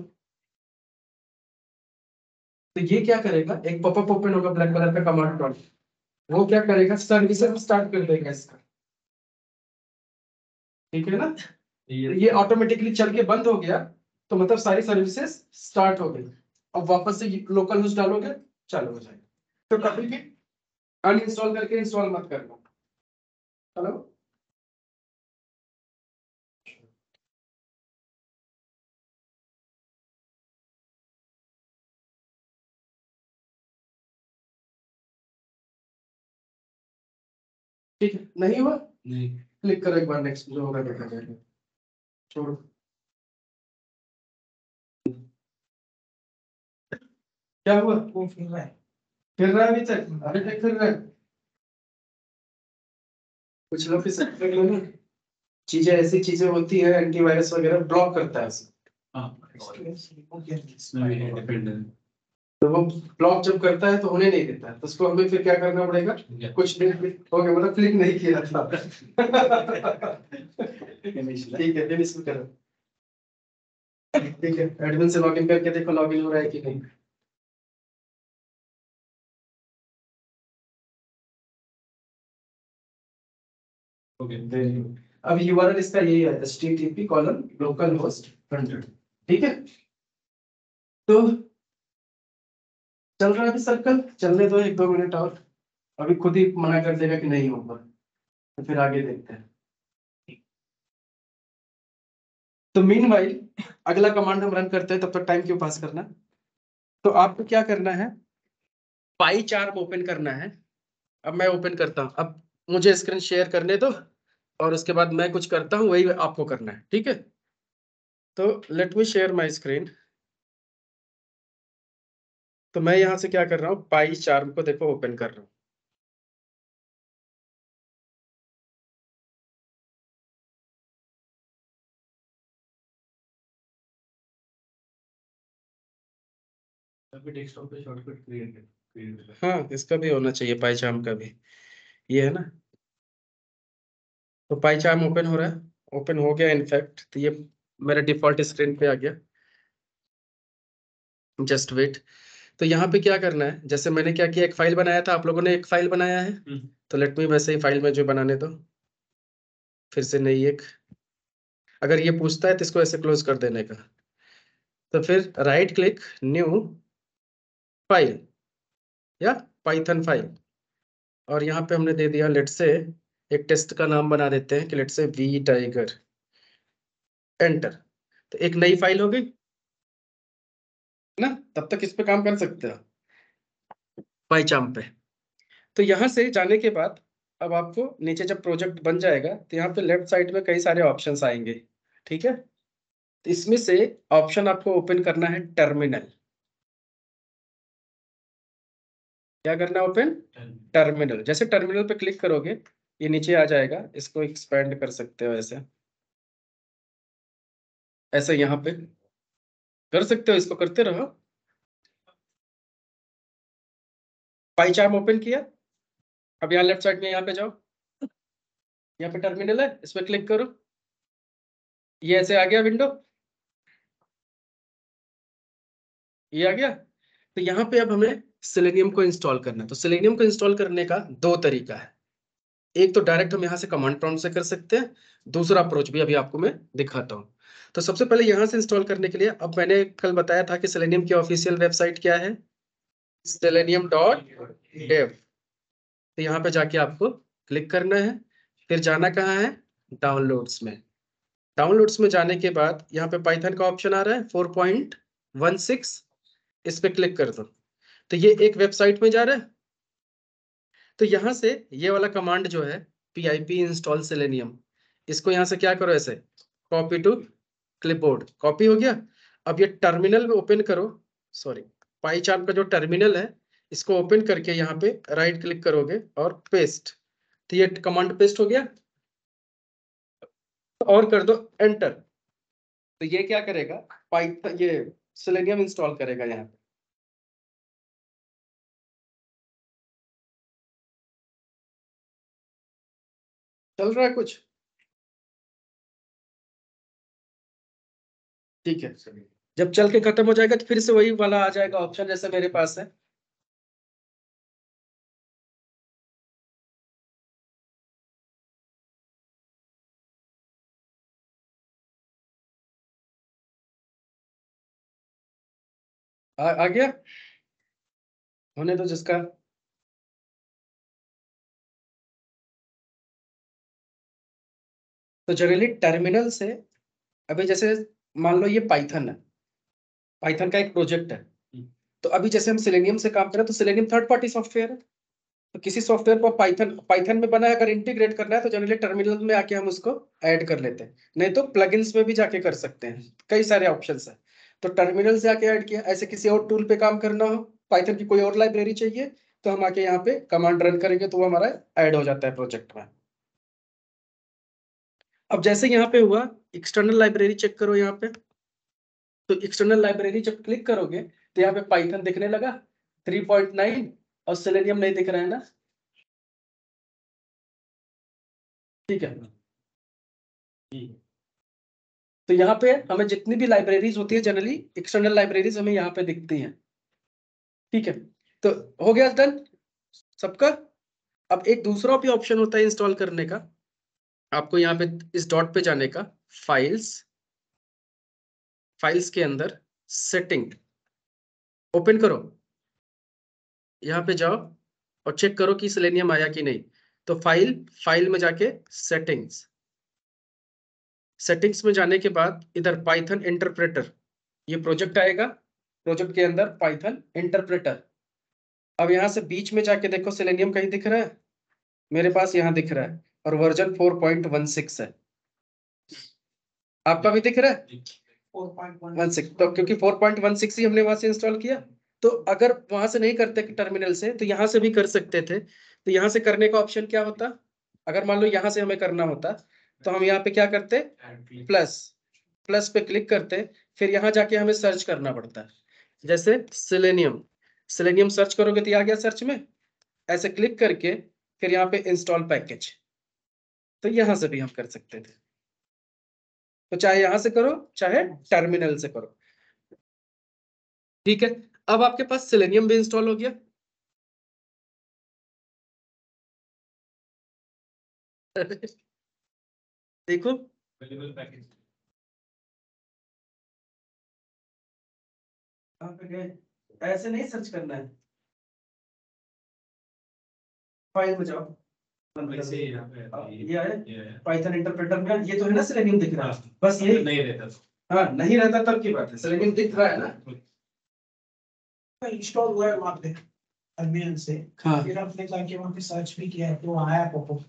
तो ये क्या करेगा, एक पॉपअप ओपन होगा ब्लैक कलर का कमांड प्रॉम्प्ट, वो क्या करेगा, सर्विसेज स्टार्ट कर देगा इसका। ठीक है ना, ये ऑटोमेटिकली चल के बंद हो गया, तो मतलब सारी सर्विसेज स्टार्ट हो गई। अब वापस से लोकल होस्ट डालोगे, चालू हो जाएगा। तो कभी भी अनइंस्टॉल करके इंस्टॉल मत करना। हेलो, ठीक है, नहीं हुआ, नहीं क्लिक करो एक बार, नेक्स्ट जो होगा देखा जाएगा, छोड़ो। क्या हुआ? वो फिर रहा है अभी तक फिर रहा है। कुछ लोग भी सब कर लो ना, चीजें ऐसी चीजें होती है, एंटीवायरस वगैरह ब्लॉक करता है उसे। इसमें भी डिपेंडेंट तो वो ब्लॉक जब करता है तो होने नहीं देता है, तो उसको हमें फिर क्या करना पड़ेगा, कुछ दिन हो गया, मतलब क्लिक नहीं किया था। ठीक है, फिनिश करो। ठीक है, एडमिन से लॉगिन करके देखो लॉगिन हो रहा है कि नहीं। अब यूआरएल इसका यही है, http://localhost 100। ठीक है, तो चल रहा है अभी सर्कल, चलने दो 1-2 मिनट और, अभी खुद ही मना कर देगा कि नहीं होगा, तो फिर आगे देखते हैं। तो मीनवाइल अगला कमांड हम रन करते हैं, तब तक टाइम क्यों पास करना। तो आपको क्या करना है, पाई चार्ट ओपन करना है। अब मैं ओपन करता हूं, अब मुझे स्क्रीन शेयर करने दो, और उसके बाद मैं कुछ करता हूं, वही आपको करना है, ठीक है। तो let me share my screen. तो मैं यहां से क्या कर रहा हूं, पाई चार्ट को देखो ओपन कर रहा हूं। डेस्कटॉप पे शॉर्टकट क्रिएट हाँ, इसका भी होना चाहिए, पाई चार्ट का भी, ये है ना। तो पाई चार्ट ओपन हो रहा है, ओपन हो गया इनफैक्ट, तो ये मेरे डिफॉल्ट स्क्रीन पे आ गया। Just wait. तो यहाँ पे क्या करना है, जैसे मैंने क्या किया, एक फाइल बनाया था, आप लोगों ने एक फाइल बनाया है, तो लेट मी वैसे ही फाइल में जो बनाने दो, फिर से नई एक। अगर ये पूछता है तो इसको ऐसे क्लोज कर देने का, तो फिर राइट क्लिक, न्यू फाइल या पाइथन फाइल, और यहाँ पे हमने दे दिया लेट से, एक टेस्ट का नाम बना देते हैं कि लेट से वी टाइगर, एंटर। तो एक नई फाइल हो गई ना, तब तक इस पे काम कर सकते हो पाईचार्म पे। तो यहाँ से जाने के बाद अब आपको नीचे जब प्रोजेक्ट बन जाएगा, तो यहाँ पे लेफ्ट साइड में कई सारे ऑप्शंस आएंगे, ठीक है। तो इसमें से ऑप्शन आपको ओपन करना है टर्मिनल। क्या करना है, ओपन टर्मिनल। जैसे टर्मिनल पे क्लिक करोगे, ये नीचे आ जाएगा, इसको एक्सपेंड कर सकते हो ऐसे, ऐसे यहाँ पे कर सकते हो, इसको करते रहो। पाईचार्म ओपन किया, अब यहाँ लेफ्ट साइड में यहाँ पे जाओ, यहाँ पे टर्मिनल है, इस पे क्लिक करो, ये ऐसे आ गया विंडो, ये आ गया। तो यहाँ पे अब हमें सेलेनियम को इंस्टॉल करना है। तो सेलेनियम को इंस्टॉल करने का दो तरीका है, एक तो डायरेक्ट हम यहाँ से कमांड प्रॉम्प्ट से कर सकते हैं, दूसरा अप्रोच भी अभी आपको मैं दिखाता हूँ। तो सबसे पहले यहाँ से इंस्टॉल करने के लिए, अब मैंने कल बताया था कि सेलेनियम की ऑफिशियल वेबसाइट क्या है, selenium.dev। तो यहाँ पे जाके आपको क्लिक करना है, फिर जाना कहाँ है, डाउनलोड्स में। डाउनलोड्स में जाने के बाद यहाँ पे पाइथन का ऑप्शन आ रहा है 4.16, इस पे क्लिक कर दो, तो ये एक वेबसाइट में जा रहा है। तो यहाँ से ये वाला कमांड जो है, pip इंस्टॉल सेलेनियम, इसको यहाँ से क्या करो, ऐसे कॉपी टू क्लिपबोर्ड, कॉपी हो गया। अब ये टर्मिनल में ओपन करो, सॉरी, पाईचार्म का जो टर्मिनल है, इसको ओपन करके यहाँ पे राइट क्लिक करोगे और पेस्ट, तो ये कमांड पेस्ट हो गया, और कर दो एंटर। तो ये क्या करेगा, पाइथन, ये सेलेनियम इंस्टॉल करेगा यहाँ पे। चल रहा है कुछ, ठीक है। जब चल के खत्म हो जाएगा तो फिर से वही वाला आ जाएगा ऑप्शन, जैसे मेरे पास है। आ गया, होने दो जिसका। तो जनरली टर्मिनल से, अभी जैसे मान लो ये पाइथन है, पाइथन का एक प्रोजेक्ट है, तो अभी जैसे हम सेलेनियम से काम करें, तो सेलेनियम थर्ड पार्टी सॉफ्टवेयर है, तो किसी सॉफ्टवेयर को पाइथन में बना है, अगर इंटीग्रेट करना है तो जनरली टर्मिनल में आके हम उसको ऐड कर लेते हैं, नहीं तो प्लगइन्स में भी जाके कर सकते हैं, कई सारे ऑप्शंस हैं। तो टर्मिनल से आके ऐड किया। ऐसे किसी और टूल पे काम करना हो, पाइथन की कोई और लाइब्रेरी चाहिए, तो हम आके यहाँ पे कमांड रन करेंगे तो वो हमारा ऐड हो जाता है प्रोजेक्ट में। अब जैसे यहाँ पे हुआ, एक्सटर्नल लाइब्रेरी चेक करो यहाँ पे। तो एक्सटर्नल लाइब्रेरी जब क्लिक करोगे तो यहाँ पे पाइथन दिखने लगा 3.9 और सेलेनियम नहीं दिख रहा है ना, ठीक है। तो यहाँ पे हमें जितनी भी लाइब्रेरीज होती है जनरली एक्सटर्नल लाइब्रेरीज हमें यहाँ पे दिखती हैं, ठीक है। तो हो गया डन सबका। अब एक दूसरा भी ऑप्शन होता है इंस्टॉल करने का, आपको यहाँ पे इस डॉट पे जाने का, फाइल्स, फाइल्स के अंदर सेटिंग ओपन करो, यहाँ पे जाओ और चेक करो कि सेलेनियम आया कि नहीं। तो फाइल में जाके सेटिंग्स, सेटिंग्स में जाने के बाद इधर पाइथन इंटरप्रेटर, ये प्रोजेक्ट आएगा, प्रोजेक्ट के अंदर पाइथन इंटरप्रेटर। अब यहाँ से बीच में जाके देखो सेलेनियम कहीं दिख रहा है, मेरे पास यहाँ दिख रहा है, और वर्जन 4.16 है। आपका भी दिख रहा है 4.16, तो क्योंकि 4.16 ही हमने वहां से इंस्टॉल किया। तो अगर वहां से नहीं करते टर्मिनल से, तो यहाँ से भी कर सकते थे। तो यहाँ से करने का ऑप्शन क्या होता, अगर मान लो यहाँ से हमें करना होता, तो हम यहाँ पे क्या करते, प्लस पे क्लिक करते, फिर यहाँ जाके हमें सर्च करना पड़ता है, जैसे सेलेनियम सर्च करोगे तो आ गया सर्च में, ऐसे क्लिक करके फिर यहाँ पे इंस्टॉल पैकेज, तो यहाँ से भी हम कर सकते थे। तो चाहे यहां से करो चाहे टर्मिनल से करो, ठीक है। अब आपके पास सेलेनियम भी इंस्टॉल हो गया। देखो ऐसे नहीं सर्च करना है, फाइल में जाओ, ये है पाइथन इंटरप्रेटर में, ये तो है ना सेलेनियम दिख रहा है, बस ये नहीं रहता। हाँ नहीं रहता तब की बात है, सेलेनियम दिख रहा है ना, इंस्टॉल हुआ है वहां पे टर्मिनल से। हाँ। फिर हमने जाके वहां पे सर्च भी किया है तो आया पॉपअप,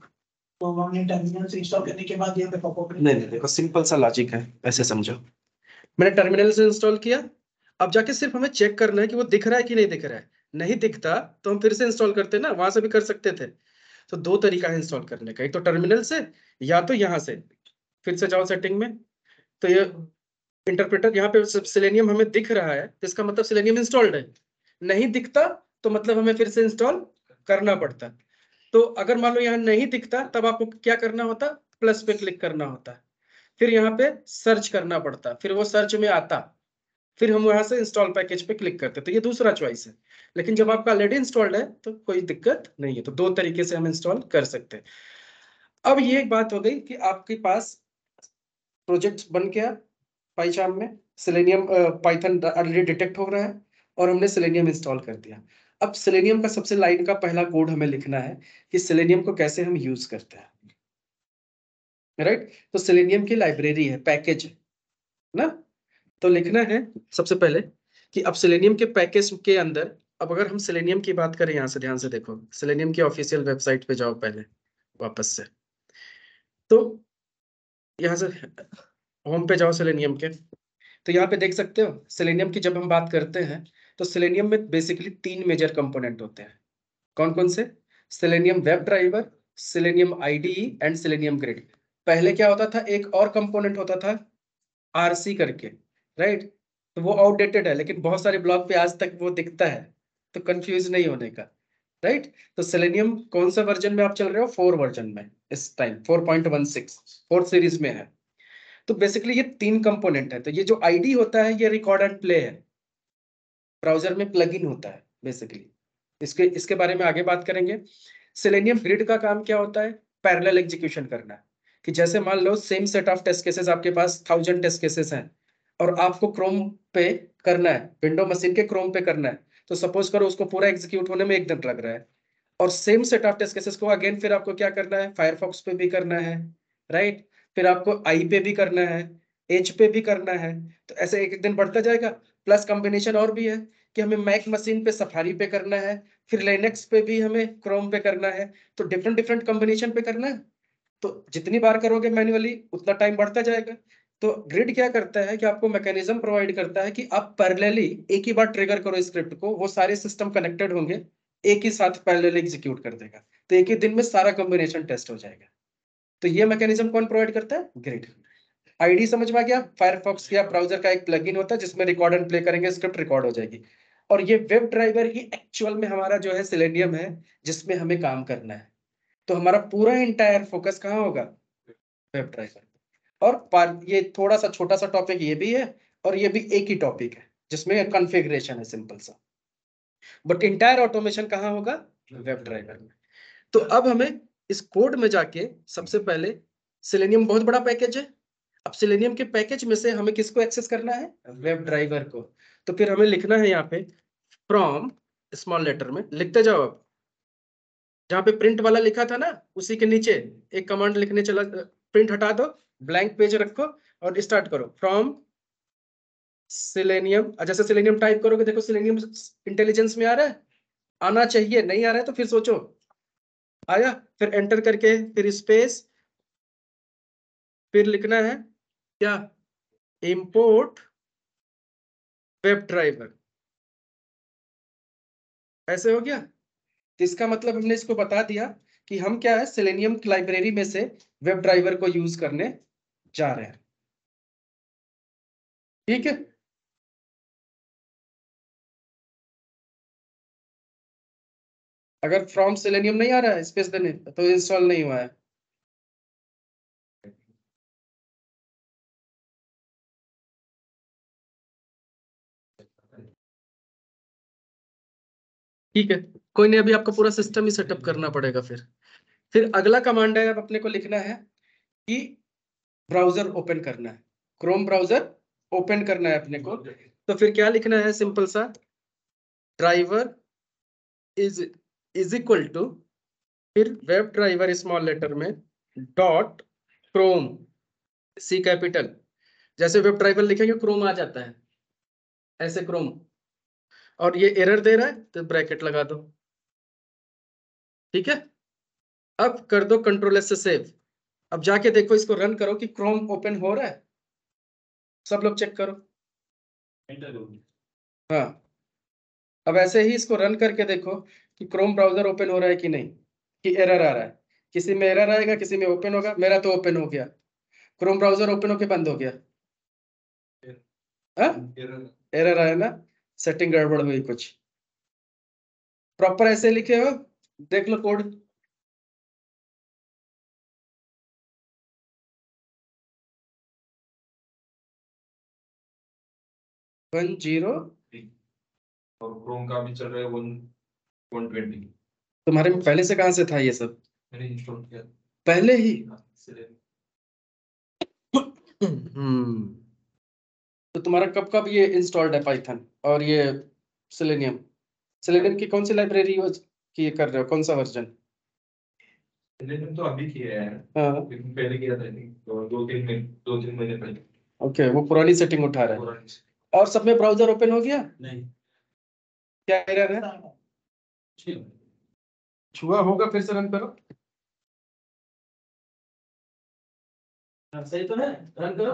तो हमने टर्मिनल से इंस्टॉल करने के बाद यहाँ पे पॉपअप नहीं, देखो सिंपल सा लॉजिक है, ऐसे समझो। मैंने टर्मिनल से इंस्टॉल किया, अब जाके सिर्फ हमें चेक करना है कि वो दिख रहा है कि नहीं दिख रहा है। नहीं दिखता तो हम फिर से इंस्टॉल करते ना, वहां से भी कर सकते थे। तो दो तरीका है इंस्टॉल करने का, एक तो टर्मिनल से या तो यहाँ से। फिर से जाओ सेटिंग में, तो ये इंटरप्रेटर यहाँ पे सेलेनियम हमें दिख रहा है, तो इसका मतलब सेलेनियम इंस्टॉल्ड है। नहीं दिखता तो मतलब हमें फिर से इंस्टॉल करना पड़ता। तो अगर मान लो यहाँ नहीं दिखता तब आपको क्या करना होता, प्लस पे क्लिक करना होता, फिर यहाँ पे सर्च करना पड़ता, फिर वो सर्च में आता, फिर हम वहां से इंस्टॉल पैकेज पे क्लिक करते। तो ये दूसरा चॉइस है। लेकिन जब आपका ऑलरेडी इंस्टॉल्ड है तो कोई दिक्कत नहीं है, तो दो तरीके से हम इंस्टॉल कर सकते हैं। अब ये एक बात हो गई कि आपके पास प्रोजेक्ट बन गया पाइथन में, सेलेनियम पाइथन ऑलरेडी डिटेक्ट हो रहा है और हमने सेलेनियम इंस्टॉल कर दिया। अब सेलेनियम का सबसे लाइन का पहला कोड हमें लिखना है कि सेलेनियम को कैसे हम यूज करते हैं, राइट। तो सेलेनियम की लाइब्रेरी है, पैकेज ना, तो लिखना है सबसे पहले कि अब सेलेनियम के पैकेज के अंदर, अब अगर हम सेलेनियम की बात करें, यहाँ से ध्यान से देखो, सेलेनियम की ऑफिशियल वेबसाइट पे जाओ पहले वापस से, तो यहाँ से होम पे जाओ सेलेनियम के, तो यहाँ पे देख सकते हो सेलेनियम की जब हम बात करते हैं तो सेलेनियम में बेसिकली 3 मेजर कंपोनेंट होते हैं। कौन कौन से, selenium web driver, selenium IDE and selenium grid. पहले क्या होता था, एक और कंपोनेंट होता था आरसी करके, राइट। तो वो आउटडेटेड है, लेकिन बहुत सारे ब्लॉग पे आज तक वो दिखता है, तो कंफ्यूज नहीं होने का, राइट। तो सेलेनियम कौन सा वर्जन में आप चल रहे हो, 4 वर्जन में इस टाइम, 4.16 4 सीरीज में है। तो बेसिकली ये 3 कंपोनेंट है। तो ये जो आईडी होता है ये रिकॉर्ड एंड प्ले है, ब्राउजर में प्लगइन होता है बेसिकली, इसके इसके बारे में आगे बात करेंगे। सेलेनियम ग्रिड का काम क्या होता है, पैरेलल एग्जीक्यूशन करना है, कि जैसे मान लो same set of test cases आपके पास 1000 टेस्ट केसेस हैं और आपको क्रोम पे करना है, विंडो मशीन के क्रोम पे करना है, तो सपोज करो उसको पूरा एग्जीक्यूट होने में 1 दिन लग रहा है, और same set of test cases को अगेन फिर आपको क्या करना है, फायरफॉक्स पे भी करना है, राइट। फिर आपको आई पे भी करना है, एच पे भी करना है, तो ऐसे एक एक दिन बढ़ता जाएगा। प्लस कॉम्बिनेशन और भी है कि हमें मैक मशीन पे सफारी पे करना है, फिर लिनक्स पे भी हमें क्रोम पे करना है, तो डिफरेंट डिफरेंट कॉम्बिनेशन पे करना है। तो जितनी बार करोगे मैन्युअली उतना टाइम बढ़ता जाएगा। तो ग्रिड क्या करता है कि आपको मैकेनिज्म प्रोवाइड करता है कि आप पैरेलली एक ही बार ट्रिगर करो स्क्रिप्ट को, वो सारे सिस्टम कनेक्टेड होंगे, एक ही साथ पैरेलली एग्जीक्यूट कर देगा, तो एक ही दिन में सारा कॉम्बिनेशन टेस्ट हो जाएगा। तो ये मैकेनिज्म कौन प्रोवाइड करता है? ग्रिड। आईडी समझ में आ गया? फायरफॉक्स या ब्राउजर का एक प्लगइन होता है जिसमें रिकॉर्ड एंड प्ले करेंगे, स्क्रिप्ट रिकॉर्ड हो जाएगी। और ये वेब ड्राइवर ही एक्चुअल में हमारा जो है सेलेनियम है, जिसमें हमें काम करना है। तो हमारा पूरा इंटायर फोकस कहाँ होगा? Web driver. और ये थोड़ा सा छोटा सा टॉपिक ये भी है, और ये भी एक ही टॉपिक है जिसमें कॉन्फ़िगरेशन है सिंपल सा, बट इंटायर ऑटोमेशन कहाँ होगा? वेब ड्राइवर में। तो अब हमें इस कोड में जाके सबसे पहले, सेलेनियम बहुत बड़ा पैकेज है, अब सेलेनियम के पैकेज में से हमें किसको एक्सेस करना है? वेब ड्राइवर को। तो फिर हमें लिखना है यहाँ पे फ्रॉम, स्मॉल लेटर में लिखते जाओ। अब जहाँ पे प्रिंट वाला लिखा था ना, उसी के नीचे एक कमांड लिखने चला, प्रिंट हटा दो, ब्लैंक पेज रखो और स्टार्ट करो फ्रॉम सेलेनियम। जैसे सेलेनियम टाइप करोगे, देखो सेलेनियम इंटेलिजेंस में आ रहा है, आना चाहिए, नहीं आ रहा है तो फिर सोचो। आया? फिर एंटर करके फिर स्पेस, फिर लिखना है क्या? Import web driver. ऐसे हो गया। तो इसका मतलब हमने इसको बता दिया कि हम क्या है, सेलेनियम की लाइब्रेरी में से वेब ड्राइवर को यूज करने जा रहे हैं। ठीक है। अगर फ्रॉम सेलेनियम नहीं आ रहा है स्पेस देने, तो इंस्टॉल नहीं हुआ है। ठीक है, कोई नहीं, अभी आपका पूरा सिस्टम ही सेटअप करना पड़ेगा। फिर अगला कमांड है, अब अपने को लिखना है कि ब्राउजर ओपन करना है, क्रोम ब्राउजर ओपन करना है अपने को। तो फिर क्या लिखना है? सिंपल सा, ड्राइवर इज इक्वल टू, फिर वेब ड्राइवर स्मॉल लेटर में डॉट क्रोम, सी कैपिटल। जैसे वेब ड्राइवर लिखेंगे क्रोम आ जाता है, ऐसे क्रोम। और ये एरर दे रहा है तो ब्रैकेट लगा दो। ठीक है। अब कर दो कंट्रोल एस से सेव। अब जाके देखो, इसको रन करो कि क्रोम ओपन हो रहा है। सब लोग चेक करो। हाँ, अब ऐसे ही इसको रन करके देखो कि क्रोम ब्राउजर ओपन हो रहा है कि नहीं, कि एरर आ रहा है। किसी में एरर आएगा, किसी में ओपन होगा। मेरा तो ओपन हो गया, क्रोम ब्राउजर ओपन होके बंद हो गया। एरर आया ना, सेटिंग गड़बड़ हुई कुछ। प्रॉपर ऐसे लिखे हो, देख लो कोड। वन जीरो, और क्रोम का भी चल रहा है 120। तुम्हारे में पहले से कहाँ से था ये सब? मैंने इंस्टॉल किया पहले ही। इसलिए। तो तुम्हारा कब कब ये इंस्टॉल्ड है पाइथन और ये सेलेनियम? सेलेनियम की कौन सी लाइब्रेरी यूज की कर रहे हो, कौन सा वर्जन? सेलेनियम तो अभी किया है, हाँ, लेकिन पहले किया था नहीं, तो 2-3 महीने पहले। ओके, वो पुरानी सेटिंग उठा रहा है। पुरानी। और सब में ब्राउजर ओपन हो गया? नहीं, क्या एरर है? छुआ होगा, फिर से रन करो। हाँ, सही तो है, रन करो।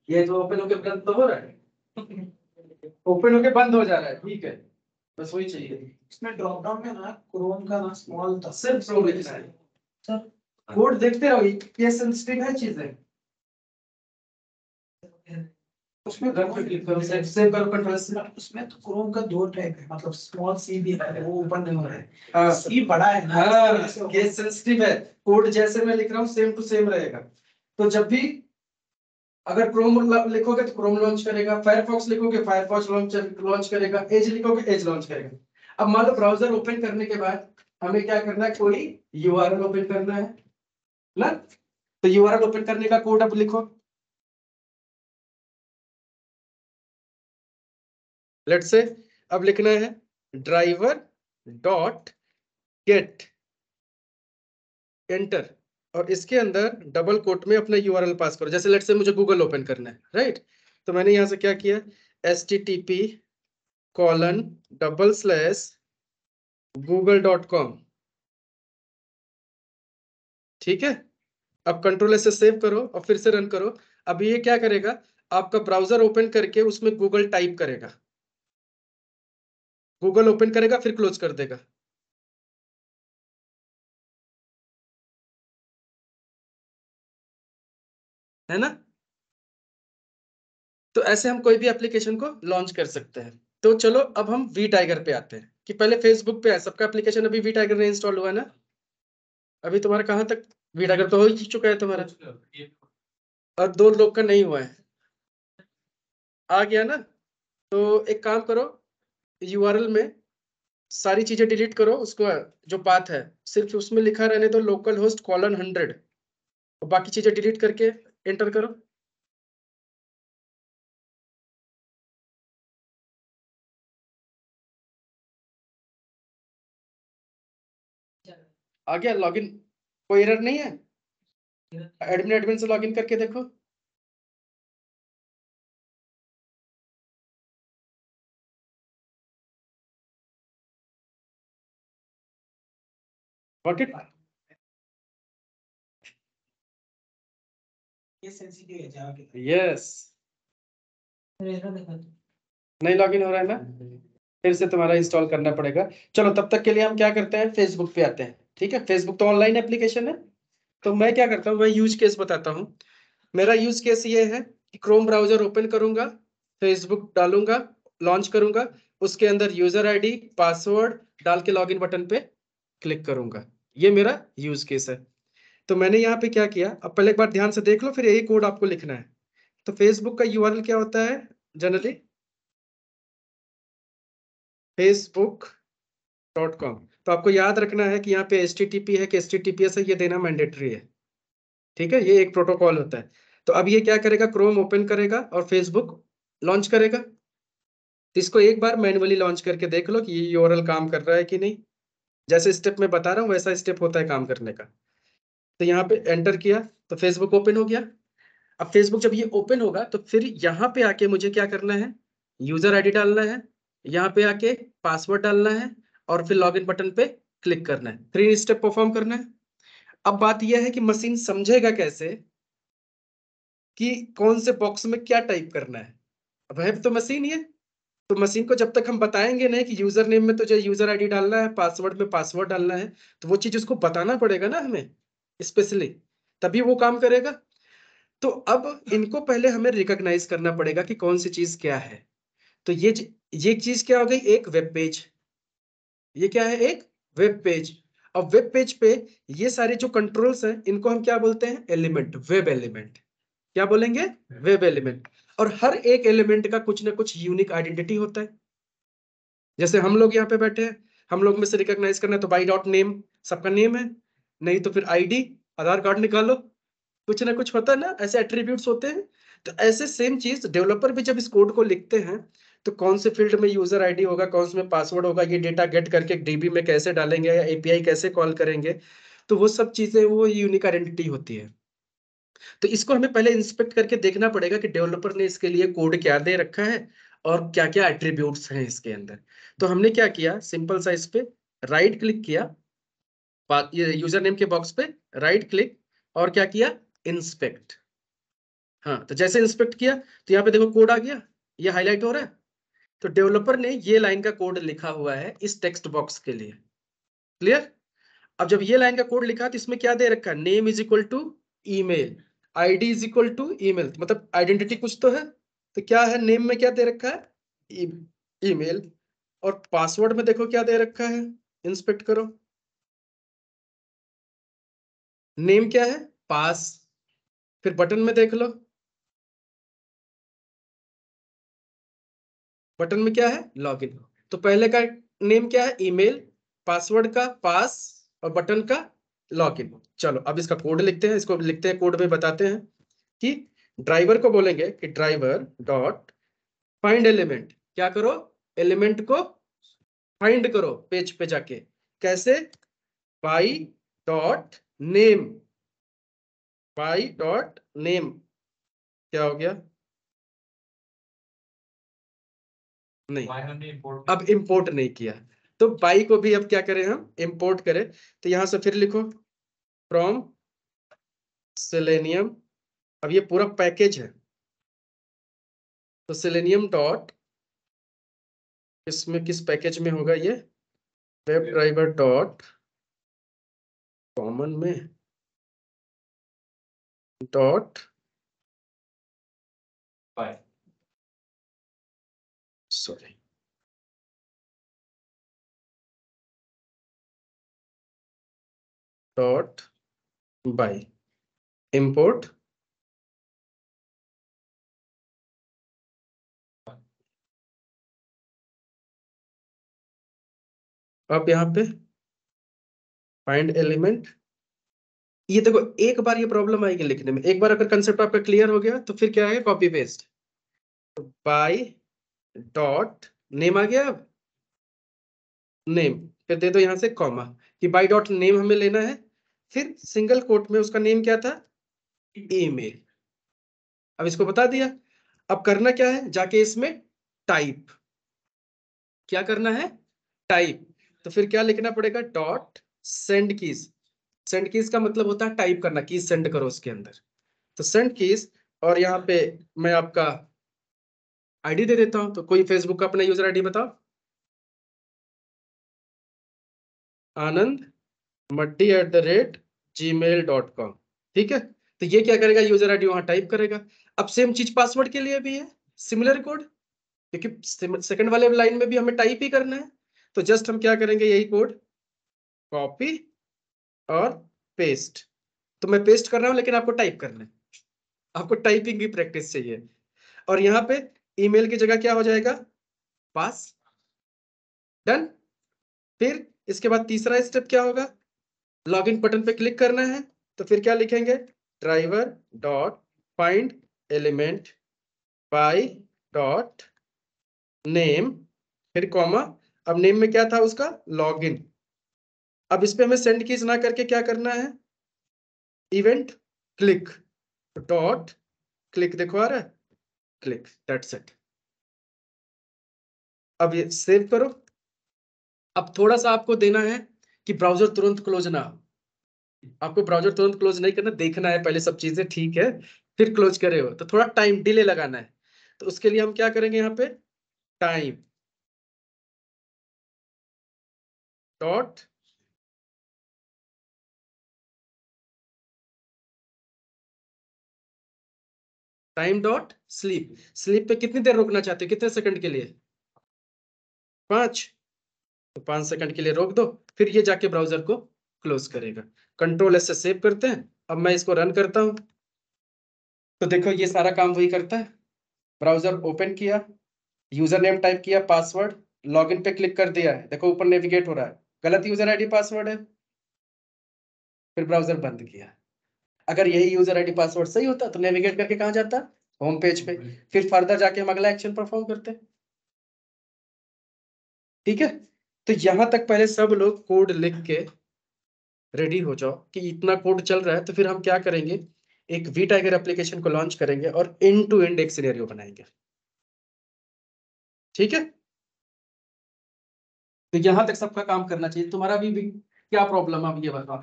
ये तो ओपन होके बंद तो हो रहा है, ओपन होके बंद हो जा रहा है। ठीक है, बस वही चाहिए। इसमें ड्रॉप डाउन में ना क्रोम का ना स्मॉल था, सिर्फ प्रो लिखना है सर। कोड देखते रहो, ये सेंसिटिव है चीजें। उसमें रन पे क्लिक करो, सेव करो कंट्रोल से। उसमें तो क्रोम का दो टाइप है, मतलब स्मॉल सी भी है, वो ओपन नहीं हो रहा है। हाँ, सी बड़ा है ना, हाँ, ये सेंसिटिव है। कोड जैसे मैं लिख रहा हूँ सेम टू सेम रहेगा। तो जब भी अगर क्रोम लिखोगे तो क्रोम लॉन्च करेगा, फायरफॉक्स लिखोगे फायरफॉक्स लॉन्च करेगा, एज लिखोगे एज लॉन्च करेगा। अब मान लो ब्राउजर ओपन करने के बाद हमें क्या करना है, कोई यूआरएल ओपन करना है ना। तो यूआरएल ओपन करने का कोड अब लिखो। लेट्स से अब लिखना है ड्राइवर डॉट गेट, एंटर। और इसके अंदर डबल कोट में अपना यूआरएल पास करो। जैसे लेट्स से मुझे गूगल ओपन करना है, राइट? तो मैंने यहां से क्या किया, http:// google.com। ठीक है, अब कंट्रोल से सेव करो और फिर से रन करो। अब ये क्या करेगा, आपका ब्राउजर ओपन करके उसमें गूगल टाइप करेगा, गूगल ओपन करेगा फिर क्लोज कर देगा। है ना? तो ऐसे हम कोई भी एप्लीकेशन को लॉन्च कर सकते हैं। तो चलो अब हम वी टाइगर पे आते हैं कि पहले फेसबुक पे है सबका एप्लीकेशन, अभी वी टाइगर नहीं इंस्टॉल हुआ है ना? अभी तुम्हारा कहाँ तक, वी टाइगर तो हो ही चुका है तुम्हारा, और 2 लोग का नहीं हुआ है, आ गया ना? तो एक काम करो, यूआरएल में सारी चीजें डिलीट करो, उसको जो पाथ है सिर्फ उसमें लिखा रहने दो लोकल होस्ट कॉलन 100, और बाकी चीजें डिलीट करके एंटर करो। आ गया लॉगिन, कोई एरर नहीं है? एडमिन से लॉगिन करके देखो। Got it? ये सेंसिटिव है जावा के। यस, नहीं लॉगिन हो रहा है ना, फिर से तुम्हारा इंस्टॉल करना पड़ेगा। चलो तब तक के लिए हम क्या करते हैं, फेसबुक पे आते हैं। ठीक है, फेसबुक तो ऑनलाइन एप्लीकेशन है। तो मैं क्या करता हूँ, मैं यूज केस बताता हूँ। मेरा यूज केस ये है कि क्रोम ब्राउजर ओपन करूंगा, फेसबुक डालूंगा, लॉन्च करूंगा, उसके अंदर यूजर आईडी पासवर्ड डाल के लॉगिन बटन पे क्लिक करूंगा। ये मेरा यूज केस है। तो मैंने यहाँ पे क्या किया, अब पहले एक बार ध्यान से देख लो, फिर यही कोड आपको लिखना है। तो फेसबुक का यूआरएल क्या होता है जनरली, facebook.com। तो आपको याद रखना है कि यहाँ पे HTTP है कि HTTPS है, ये देना मैंडेटरी है। ठीक है, ये एक प्रोटोकॉल होता है। तो अब ये क्या करेगा, क्रोम ओपन करेगा और फेसबुक लॉन्च करेगा। तो इसको एक बार मैन्युअली लॉन्च करके देख लो कि ये यूआरएल काम कर रहा है कि नहीं। जैसे स्टेप मैं बता रहा हूँ वैसा स्टेप होता है काम करने का। तो यहाँ पे एंटर किया तो फेसबुक ओपन हो गया। अब फेसबुक जब ये ओपन होगा तो फिर यहाँ पे आके मुझे क्या करना है, यूजर आईडी डालना है, यहाँ पे आके पासवर्ड डालना है, और फिर लॉगिन बटन पे क्लिक करना है, 3 स्टेप परफॉर्म करना है। अब बात यह है कि मशीन समझेगा कैसे कि कौन से बॉक्स में क्या टाइप करना है। अब है तो मशीन ये, तो मशीन को जब तक हम बताएंगे नहीं कि यूजर नेम में तुझे यूजर आईडी डालना है, पासवर्ड में पासवर्ड डालना है, तो वो चीज उसको बताना पड़ेगा ना हमें स्पेशली, तभी वो काम करेगा। तो अब इनको पहले हमें रिकॉग्नाइज करना पड़ेगा कि कौन सी चीज क्या है। तो ये चीज क्या हो गई, एक वेब पेज। ये क्या है, एक वेब पेज। अब वेब पेज पे ये सारे जो कंट्रोल्स हैं इनको हम क्या बोलते हैं, एलिमेंट, वेब एलिमेंट। क्या बोलेंगे, वेब एलिमेंट। और हर एक एलिमेंट का कुछ ना कुछ यूनिक आइडेंटिटी होता है। जैसे हम लोग यहाँ पे बैठे हैं, हम लोग में से रिकॉग्नाइज करना है तो बाई डॉट नेम, सबका नेम है, नहीं तो फिर आईडी, आधार कार्ड निकालो, कुछ ना कुछ होता है ना, ऐसे एट्रीब्यूट्स होते हैं। तो ऐसे सेम चीज डेवलपर भी जब इस कोड को लिखते हैं तो कौन से फील्ड में यूजर आईडी होगा, कौन से में पासवर्ड होगा, ये डेटा गेट करके डीबी में कैसे डालेंगे या एपीआई कैसे कॉल करेंगे, तो वो सब चीजें वो यूनिक आइडेंटिटी होती है। तो इसको हमें पहले इंस्पेक्ट करके देखना पड़ेगा कि डेवलपर ने इसके लिए कोड क्या दे रखा है और क्या क्या एट्रीब्यूट्स हैं इसके अंदर। तो हमने क्या किया, सिंपल सा इस पे राइट क्लिक किया, ये यूजर नेम के बॉक्स पे राइट क्लिक, और क्या किया, इंस्पेक्ट। हाँ, तो जैसे इंस्पेक्ट किया तो यहाँ पे देखो कोड आ गया, ये हाईलाइट हो रहा है। तो डेवलपर ने ये लाइन का कोड लिखा हुआ है इस टेक्स्ट बॉक्स के लिए। क्लियर? अब जब ये लाइन का कोड लिखा तो इसमें क्या दे रखा है, name is equal to email, ID is equal to email, मतलब आइडेंटिटी कुछ तो है। तो क्या है, नेम में क्या दे रखा है, ईमेल, और पासवर्ड में देखो क्या दे रखा है, इंस्पेक्ट करो, नेम क्या है, पास, फिर बटन में देख लो, बटन में क्या है, लॉगिन। तो पहले का नेम क्या है, ईमेल, पासवर्ड का पास, और बटन का लॉगिन। चलो अब इसका कोड लिखते हैं, इसको लिखते हैं, कोड में बताते हैं कि ड्राइवर को बोलेंगे कि ड्राइवर डॉट फाइंड एलिमेंट, क्या करो, एलिमेंट को फाइंड करो पेज पे जाके, कैसे, by dot name, by dot name, क्या हो गया, नहीं अब इंपोर्ट नहीं किया। तो बाई को भी अब क्या करें, हम इंपोर्ट करें। तो यहां से फिर लिखो फ्रॉम सेलेनियम। अब ये पूरा पैकेज है, तो सेलेनियम डॉट, इसमें किस पैकेज में होगा ये, वेब ड्राइवर डॉट कॉमन में dot sorry dot by import अब यहाँ पे फाइंड एलिमेंट। ये देखो एक बार ये प्रॉब्लम आएगी लिखने में, एक बार अगर कंसेप्ट आपका क्लियर हो गया तो फिर क्या है, copy paste by dot name आ गया। अब नेम फिर दे दो यहाँ से कॉमा, कि बाई डॉट नेम हमें लेना है। फिर सिंगल कोट में उसका नेम क्या था, ईमेल। अब इसको बता दिया। अब करना क्या है, जाके इसमें टाइप, क्या करना है, टाइप। तो फिर क्या लिखना पड़ेगा, dot send keys. Send keys का मतलब होता है टाइप करना, कीज सेंड करो उसके अंदर। तो सेंड कीज, और यहाँ पे मैं आपका आईडी दे देता हूं। तो कोई फेसबुक का अपना यूजर आईडी बताओ, anandmaddi@gmail.com। ठीक है, तो ये क्या करेगा, यूजर आईडी वहां टाइप करेगा। अब सेम चीज पासवर्ड के लिए भी है, सिमिलर कोड, क्योंकि सेकंड वाले लाइन में भी हमें टाइप ही करना है। तो जस्ट हम क्या करेंगे, यही कोड कॉपी और पेस्ट। तो मैं पेस्ट कर रहा हूं, लेकिन आपको टाइप करना है, आपको टाइपिंग की प्रैक्टिस चाहिए। और यहाँ पे ईमेल की जगह क्या हो जाएगा, पास, डन। फिर इसके बाद तीसरा स्टेप क्या होगा, लॉगिन बटन पे क्लिक करना है। तो फिर क्या लिखेंगे, driver dot find element by dot name, फिर कॉमा। अब नेम में क्या था उसका, लॉगिन। अब इस पे हमें सेंड कीज ना करके क्या करना है, इवेंट क्लिक डॉट क्लिक, देखो आ रहा है क्लिक, दैट्स इट। अब ये सेव करो। अब थोड़ा सा आपको देना है कि ब्राउजर तुरंत क्लोज ना हो। आपको ब्राउजर तुरंत क्लोज नहीं करना, देखना है पहले सब चीजें ठीक है, फिर क्लोज करे हो। तो थोड़ा टाइम डिले लगाना है। तो उसके लिए हम क्या करेंगे, यहाँ पे time dot time dot sleep. Sleep पे कितनी देर रोकना चाहते हो, कितने सेकंड के लिए, 5। तो 5 सेकंड के लिए रोक दो, फिर ये जाके ब्राउजर को क्लोज करेगा। कंट्रोल एस से सेव करते हैं। अब मैं इसको रन करता हूं, तो देखो ये सारा काम वही करता है। ब्राउजर ओपन किया, यूजर नेम टाइप किया, पासवर्ड, लॉगिन पे क्लिक कर दिया है, देखो ऊपर नेविगेट हो रहा है, गलत यूजर आईडी पासवर्ड है। फिर ब्राउजर बंद किया। अगर यही यूजर आईडी पासवर्ड सही होता तो नेविगेट करके कहाँ जाता, होम पेज पे। फिर फर्दर जाके हम अगला एक्शन परफॉर्म करते। ठीक है, तो यहां तक पहले सब लोग कोड लिख के रेडी हो जाओ कि इतना कोड चल रहा है। तो फिर हम क्या करेंगे, एक वी टाइगर एप्लीकेशन को लॉन्च करेंगे और एंड टू एंड एक सिनेरियो बनाएंगे। ठीक है, तो यहां तक सबका काम करना चाहिए। तुम्हारा भी क्या प्रॉब्लम है, अब ये बताओ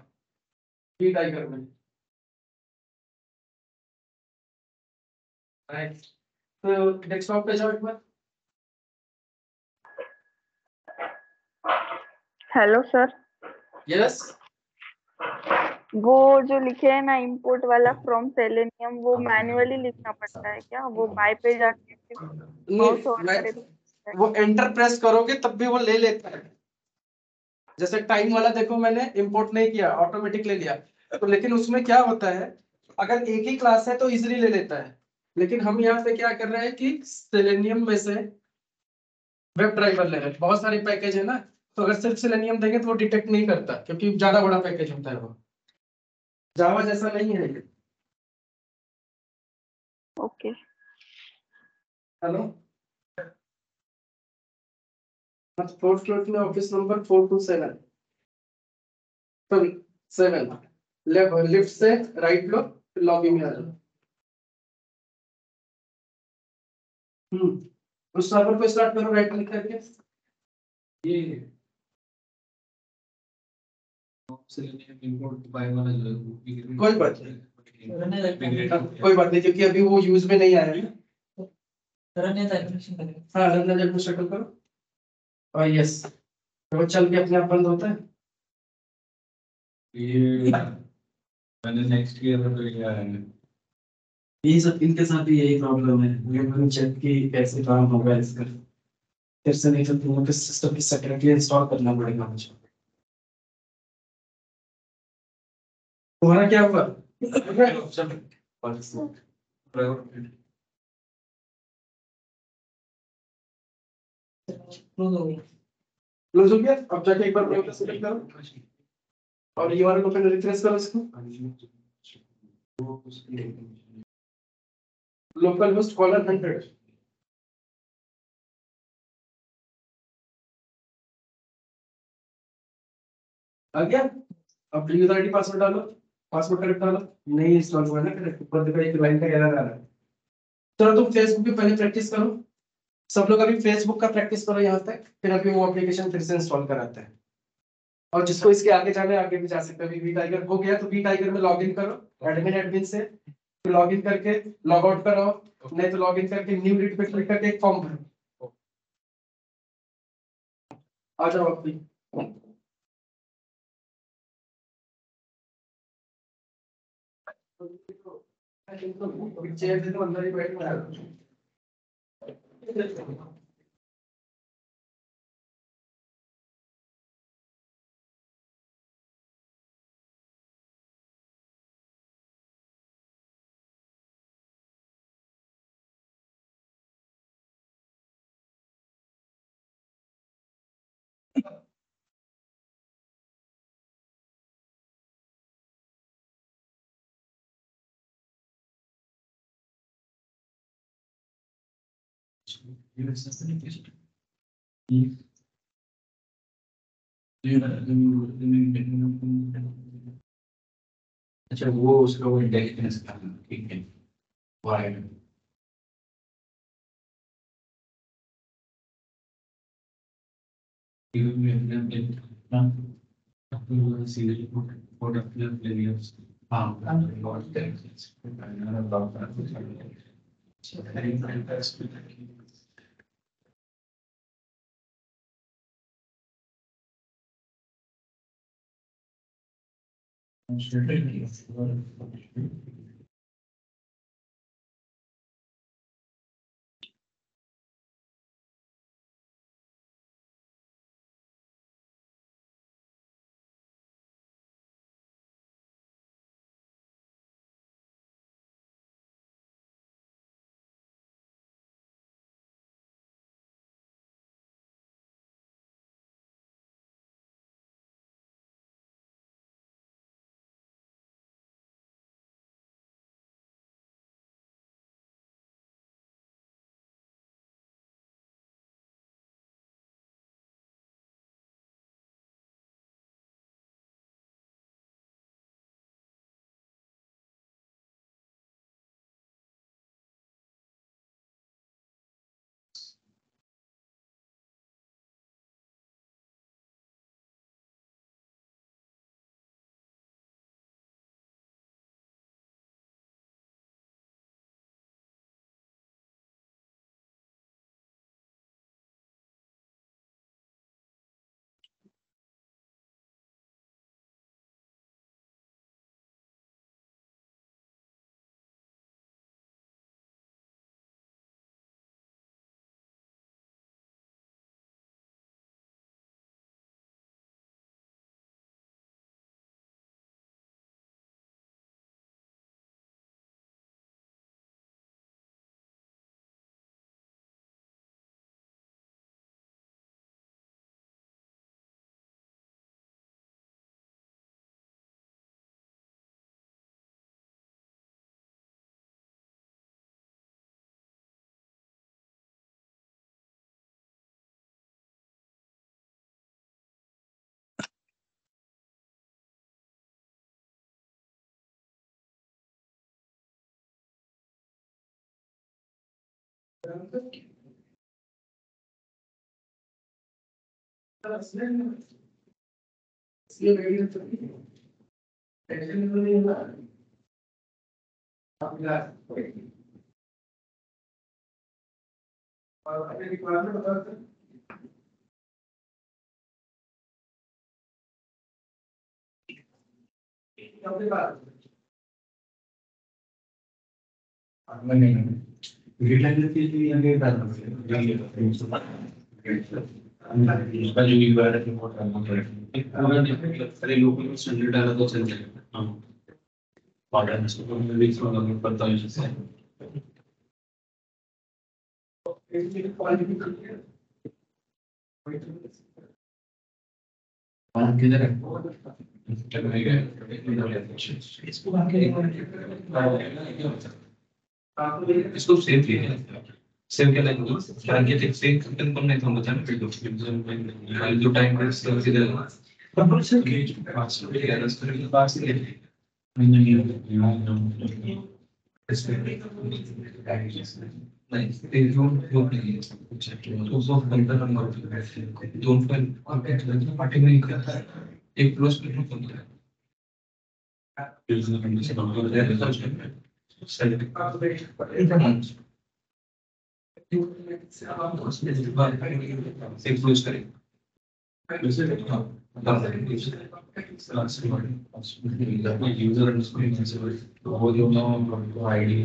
वी टाइगर में। राइट, तो डेस्कटॉप पे जाओ एक बार। Hello sir. यस, वो जो लिखे है ना इंपोर्ट वाला फ्रॉम सेलेनियम, वो मैन्युअली लिखना पड़ता है क्या? वो बाय पे जाके माउस नहीं ओवर मैं, करे तो? वो एंटर प्रेस करोगे तब भी वो ले लेता है। जैसे टाइम वाला देखो, मैंने इंपोर्ट नहीं किया, ऑटोमेटिक ले लिया। तो लेकिन उसमें क्या होता है, अगर एक ही क्लास है तो इजिली ले लेता है। लेकिन हम यहाँ पे क्या कर रहे हैं कि सेलेनियम में से वेब ड्राइवर ले रहे हैं, बहुत सारे पैकेज है ना। तो अगर सिर्फ सेलेनियम देंगे तो वो डिटेक्ट नहीं करता, क्योंकि ज्यादा बड़ा पैकेज होता है वो, जावा जैसा नहीं है ये। ओके। हेलो, फोर्थ फ्लोर में ऑफिस नंबर 427 7, लिफ्ट से राइट लो, फिर लॉबी में आ जाओ। उस सर्वर को स्टार्ट करो राइट क्लिक करके। ये इंपोर्ट बाय वाला जो है कोई बात नहीं, कोई बात नहीं, क्योंकि अभी वो यूज में नहीं आया है। हाँ, रन एज एडमिनिस्ट्रेटर करो और यस, वो चल के अपने आप बंद होता है। ये मैंने नेक्स्ट ईयर में तो लिया है। ये सब इनके साथ भी यही प्रॉब्लम है, मैंने चेक की कैसे काम होगा इसका, फिर से नहीं तो तुमको किस सिस्टम की सेक्रेटरी इंस्टॉल करना पड़ेगा मुझे। तुम्हारा क्या हुआ? क्लोज हो गया, अब जाके एक बार ब्राउज़र सेलेक्ट करो और ये वाला टोकन रिफ्रेश करो इसको। लोकल होस्ट कॉलर 100 आ गया। अब यूजर आईडी पासवर्ड डालो, पासवर्ड करेक्ट डालो, नहीं इंस्टॉल हुआ ना करेक्ट, ऊपर देखो एक लाइन का एरर आ रहा है। चलो तुम फेसबुक पे पहले प्रैक्टिस करो, सब लोग अभी फेसबुक का प्रैक्टिस करो यहाँ तक, फिर अभी वो एप्लीकेशन फिर से इंस्टॉल कराते हैं। और जिसको इसके आगे जाना है आगे भी जा सकते हैं। अभी वी टाइगर हो गया तो वी टाइगर में लॉगिन करो एडमिन से, फिर लॉगिन करके लॉग आउट करो, नहीं तो लॉगिन करके न्यू रीड पे क्लिक करके एक फॉर्म भरो। आ जाओ आप भी। चेयर दे दो, अंदर ही बैठ जाओ। अच्छा वो उसका वो इंटेलिजेंस का ठीक है वाई किधर है? इसको सेव किया सेव के लाइन टारगेट एक सेव कंटेंट को नहीं समझा ना फिर जो टाइम पर सेव किधर कंपल्सन के पास में है रस करने के पास है नहीं they don't नहीं तो वो बंदा नंबर don't फाइल पार्टी में करता है एक प्लस में होता है यूजर नेम से नंबर दे देता है सेलेक्ट एक क्लोज करें यूजर वो जो नाम आईडी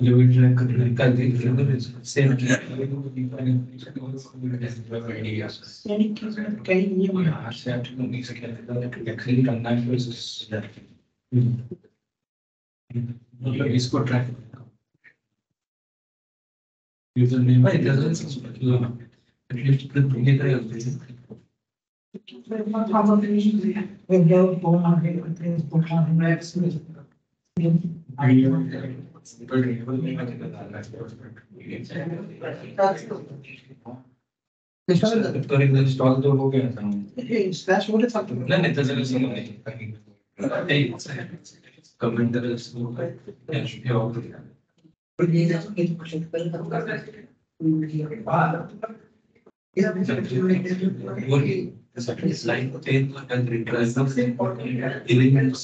जो इंटरनेट कर देंगे सेम किया यानी कि इसमें कई नियम हैं। यार से आप नहीं सकते एक्चुअली करना है मतलब इसको ट्रैक यूजर नेम भाई डजंट एटलीस्ट प्रिंट करेगा इंस्टॉल तो हो गया था नहीं तो जरा सुनो नहीं comment slide 10 and retrieve elements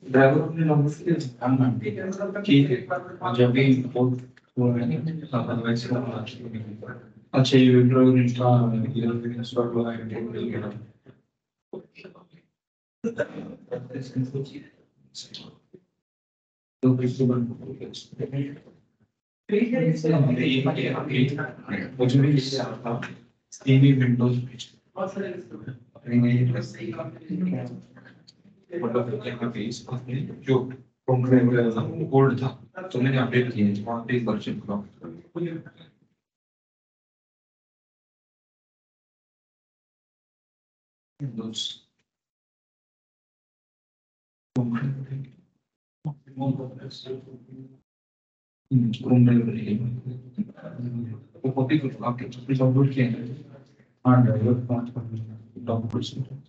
driver अपने नंबर से ठीक है जब भी इंपोर्ट अच्छा ये ड्राइवर इंस्टॉल हुआ है तो मुझे भी इससे विंडोज जो गोल्ड था तो मैंने अपडेट किया वर्जन को डाउनलोड किया हाँ driver download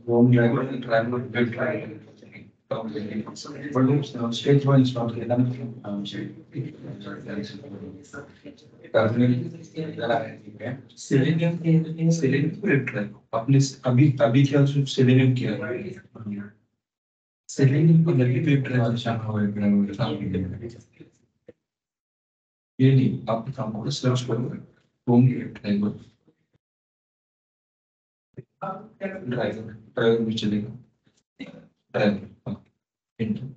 Home driver and driver build driver. But stage one install किया था Selenium अपने अभी क्या Selenium किया Selenium को लगी वेब ड्राइवर शामिल ये नहीं आप काम को सर्च करोगे होम ड्राइवर ड्राइवर ड्राइवर में चलेगा ड्राइवर इंटर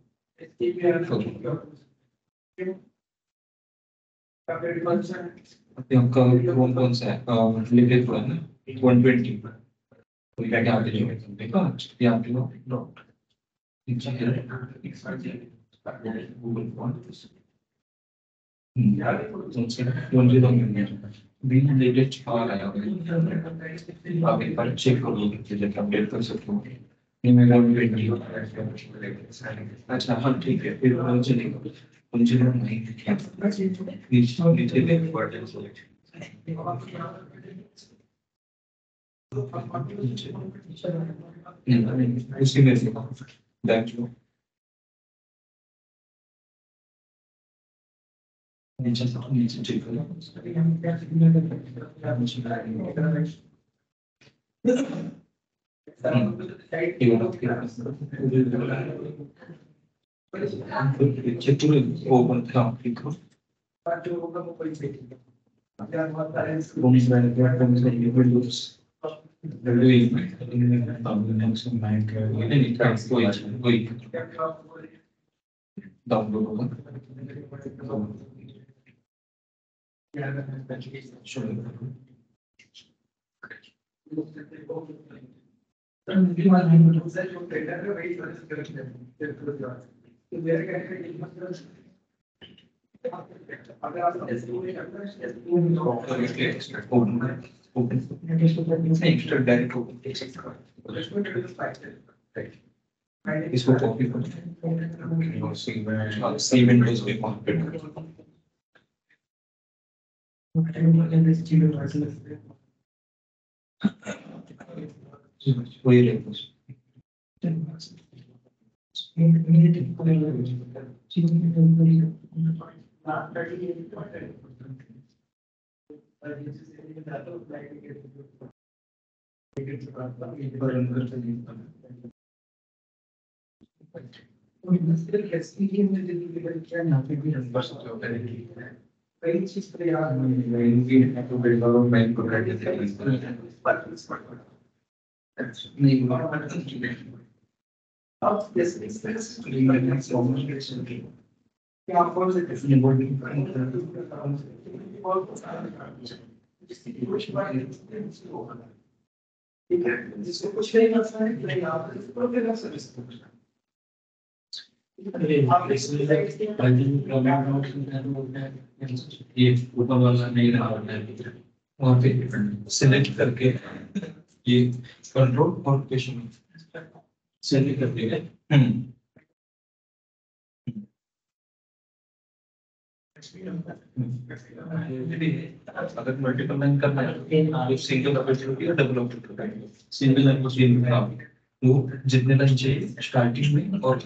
आपका कौन कौन सा है लिमिटेड हुआ ना 120 क्या क्या आगे जो देखा यहाँ पे डॉट गूगल फॉन्ट भी लेटेस्ट आ रहा है आप एक बार चेक कर लो जैसे अपडेट कर सकते हो ये मेरा 120 अच्छा हाँ ठीक है फिर चलेगा मुझे नहीं नीचे नीचे देख बटन सेलेक्ट उसी में से बैक लो नीचे चेक करो ओपन था देखो डाउनलोड होगा एक्स्ट्रा डायरेक्ट इसको कॉपी करो सी विंडोज पे कॉपी करो वही रहेगा कई चीज पर यार अब क्या कौन से ठीक है जिसको कुछ नहीं करना है तो आप इसको फिर सर्विस ये ऊपर वाला नहीं रहा है वहाँ पे सिलेक्ट करके ये कंट्रोल और क्वेश्चन सिलेक्ट कर देगा अगर मल्टीपल लाइन करना है तो सिंगल अपॉर्चुनिटी या डबल अपॉर्चुनिटी सिंगल अपॉर्चुनिटी वो जितने लाइन चाहिए स्टार्टिंग में और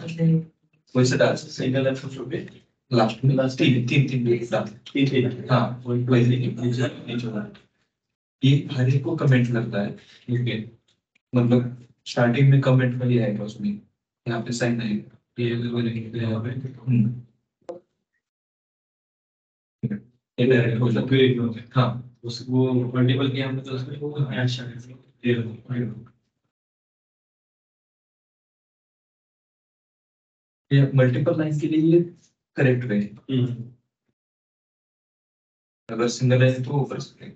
वैसे डाल सिंगल अपॉर्चुनिटी लास्ट में लास्ट तीन तीन हाँ वैसे ये हर एक को कमेंट लगता है ठीक है मतलब स्टार्टिंग में कमेंट वाली आएगा उसमें यहाँ पे साइन आएगा ये डायरेक्ट हो जाता है हाँ वो मल्टीपल किया हमने तो उसमें वो ये मल्टीपल लाइन के लिए करेक्ट रहे अगर सिंगल लाइन तो कर सकते हैं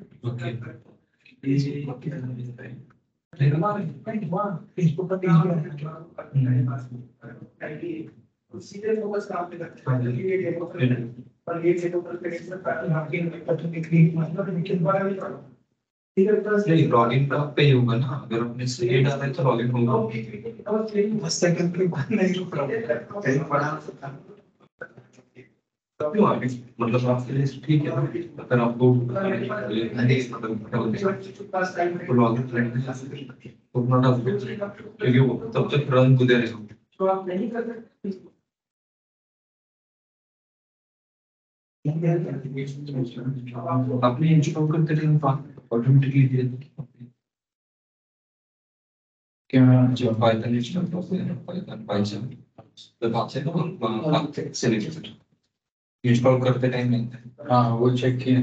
सीधे फोकस काम पे करते हैं पर ये डेवलपर कनेक्शन पैटर्न आपके मतलब लेकिन बड़ा नहीं लॉगिन का पे होगा ना अगर आपने सही डाला है तो लॉगिन होगा 10 सेकंड के बाद नहीं रुक रहा कहीं पड़ा क्यों आगे मतलब आपके लिए ठीक है अगर आपको तो लॉगिन करने तो अपना क्योंकि वो तब तक रन कूदे रहेगा तो आप नहीं कर सकते अपने इंस्टॉल करते रहे ऑटोमेटिकली दे क्या जब पाइथन इंस्टॉल करते हैं पाइथन पाइथन तो बात से ना सेलेक्ट इंस्टॉल करते टाइम में हाँ वो चेक किया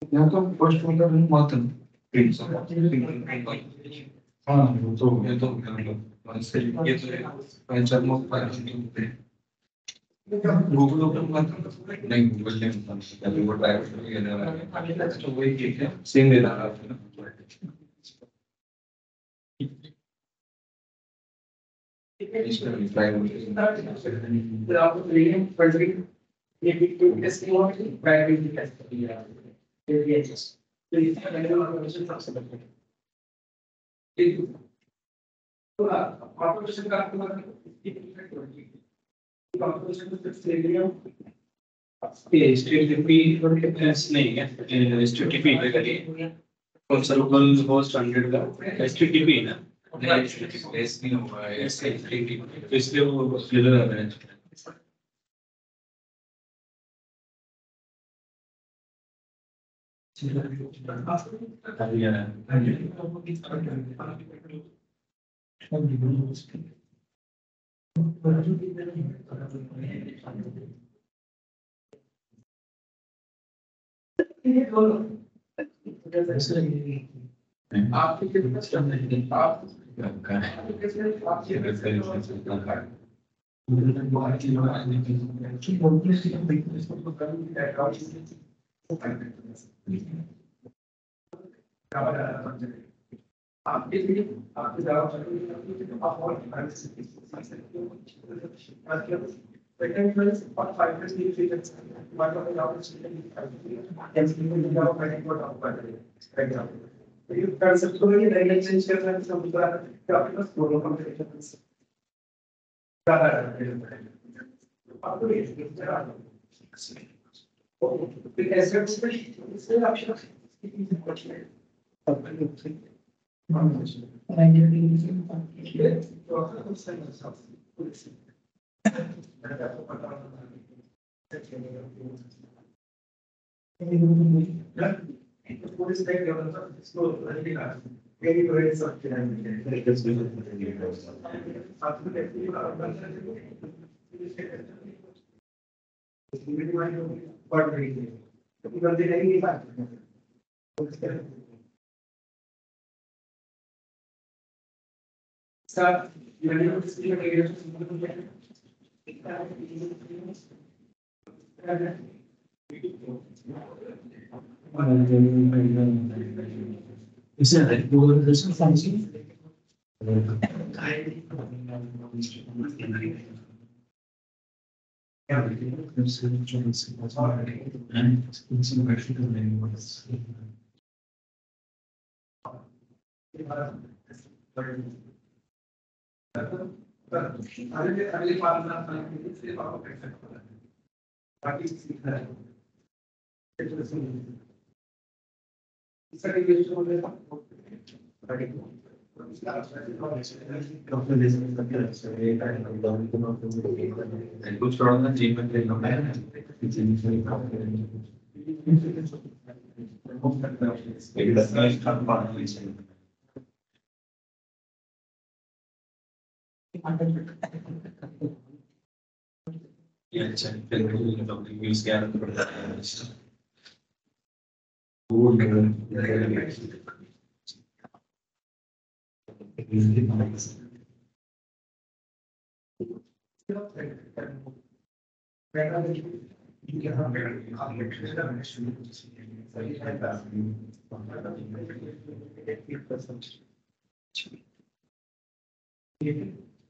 यहाँ तो फर्स्ट मतलब मातम प्रिंस हाँ वो तो ये तो ये तो जन्म गूगल ओपन मत नहीं गूगल नहीं वो प्राइवेट तो वही ठीक है सेम दे रहा है नहीं है HTTP कंसोलेबल होस्ट 100 का HTTP ना एस नहीं हुआ है इसलिए वो क्लियर आ रहा है कुछ थोड़ा जीवन के अच्छा यूज किया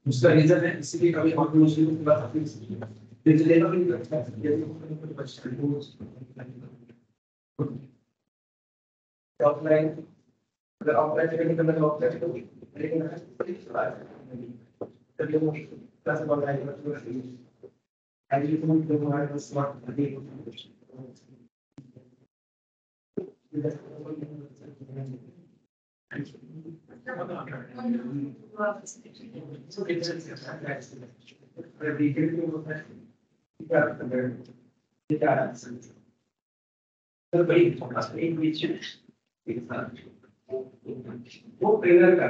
उसका रीजन है इसीलिए कभी और मुश्किल की बात आती है ऑफलाइन अगर ऑफलाइन ट्रेनिंग करना है ऑफलाइन तो लेकिन क्लास ऑनलाइन वो ट्रेनर का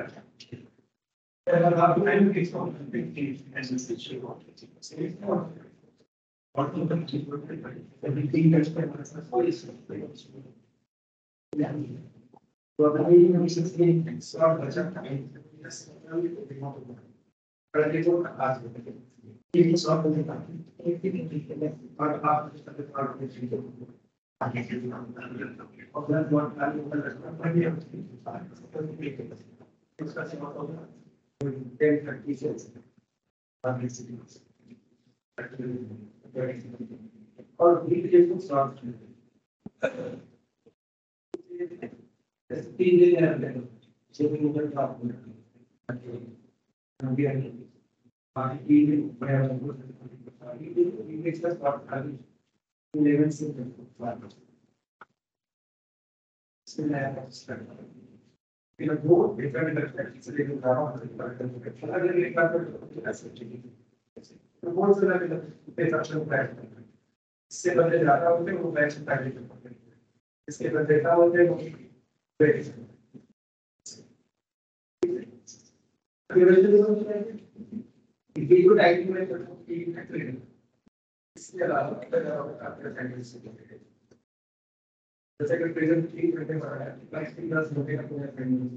और इससे बदले ज्यादा होते वो बैच पहले इसके बदले ज्यादा होते वो वीडियो टाइपिंग में इसके अलावा जैसे कि प्रेजेंट 3 घंटे पढ़ा है लाइक 10 घंटे का पूरा ट्रेनिंग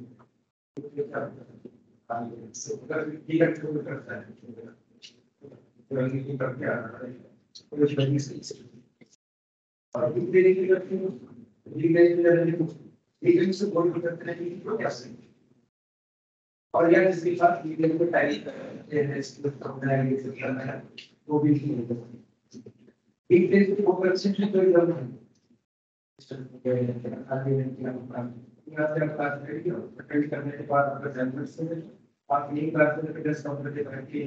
सो अगर 3 घंटे को करता है तो ये करके आ रहा है तो ये से और भी ट्रेनिंग करते हैं लीगल से बोल करते हैं कि वो कैसे और यार इसके साथ लीगल को टैली करते हैं इसको कंप्लाइंट से करना है वो भी एक दिन को परसेंट तो एकदम अटेंड करने के बाद अगर जनरल से आप एक क्लास में फिटनेस कंप्लीट करके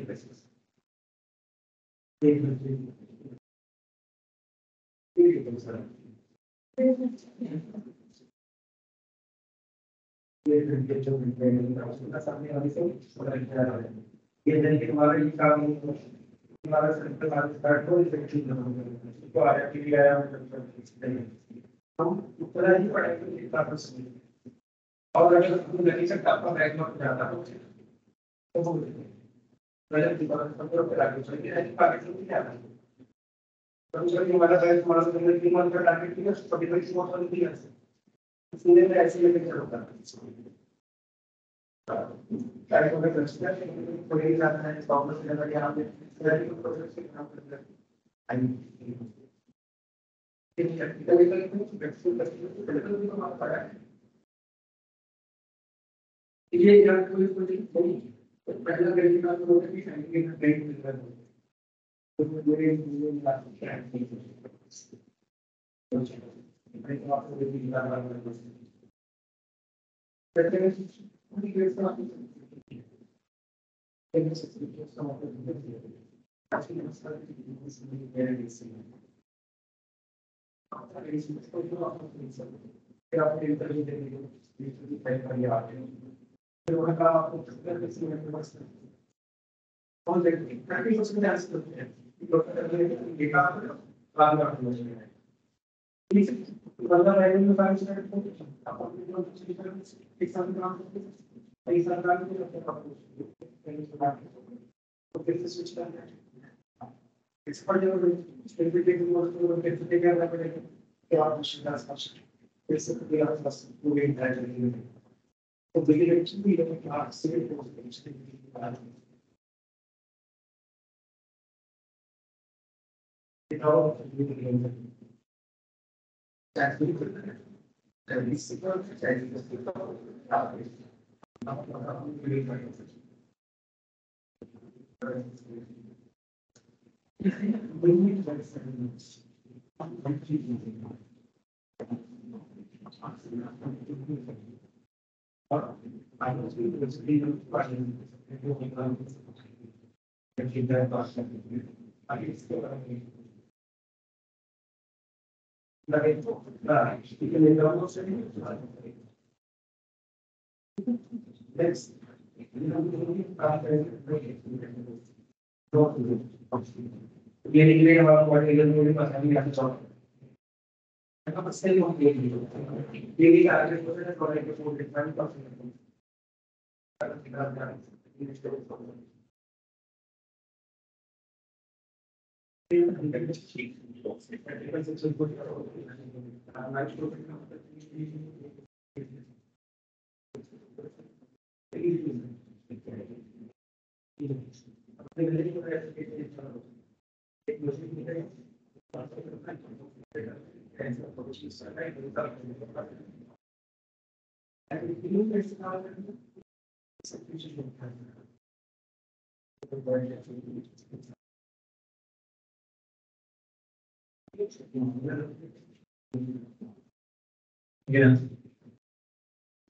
ये दिन हमारा ये काम हमारा सेंटर स्टार्ट हो तो आया कि आया हम उतना ही पढ़ाई और अगर लगी सकता आपका बैग में जाता हो तो बजट की बात हम पे आगे चल के ऐसी बात नहीं जाता तो जब हमारा बैग हमारा समय की मान का टारगेट किया तो कभी कभी बहुत सारी दिया इसलिए मैं ऐसे लेके चलता कार्य को करता है कोई जाता है प्रॉब्लम से लगा यहां पे सैलरी को प्रोसेस से काम करता है आई ये यार कोई नहीं तो पहला गलती का तो होता है कि फैमिली का ट्रेड मिल रहा है तो मेरे बात है तो मैं आपको भी बता रहा हूं कहते हैं कि ये सब एक सिचुएशन समझ actually I'm starting to do this really very recently. इसको जो आपको फिर आपके इंटरव्यू देने के लिए टाइप कर लिया आपने फिर उन्होंने कहा आपको कितना किसी में बस कौन से प्रैक्टिस उसमें डांस करते हैं ये काम बाद में आपको समझ ठीक है बंदा राइटिंग में काम करते हैं आप अपने जो एक साथ काम करते हैं एक साथ काम करते हैं तो फिर से स्विच करना है एक्सपर्ट जो स्पेसिफिक वो कैसे करना पड़ेगा क्या आप शिकायत कर सकते हैं कैसे भी आप बस पूरे इंटरनेट में तो बिल्कुल एक्शन भी है कि आप सिविल कोर्स के बारे में दिखाओ चाहे करना है चाहे सिक्योर चाहे आप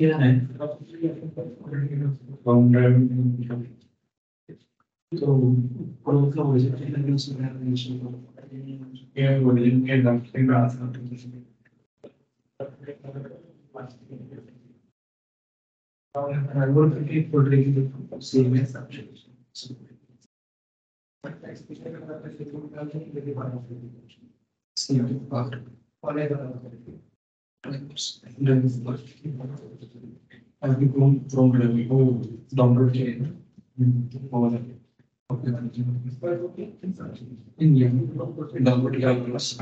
क्या है from driving तो प्रोग्राम का वजह क्या है उसमें ये वजह के डॉक्टर का I work for the same subject. Same part. I've become from the downward chain. India, downward calculus.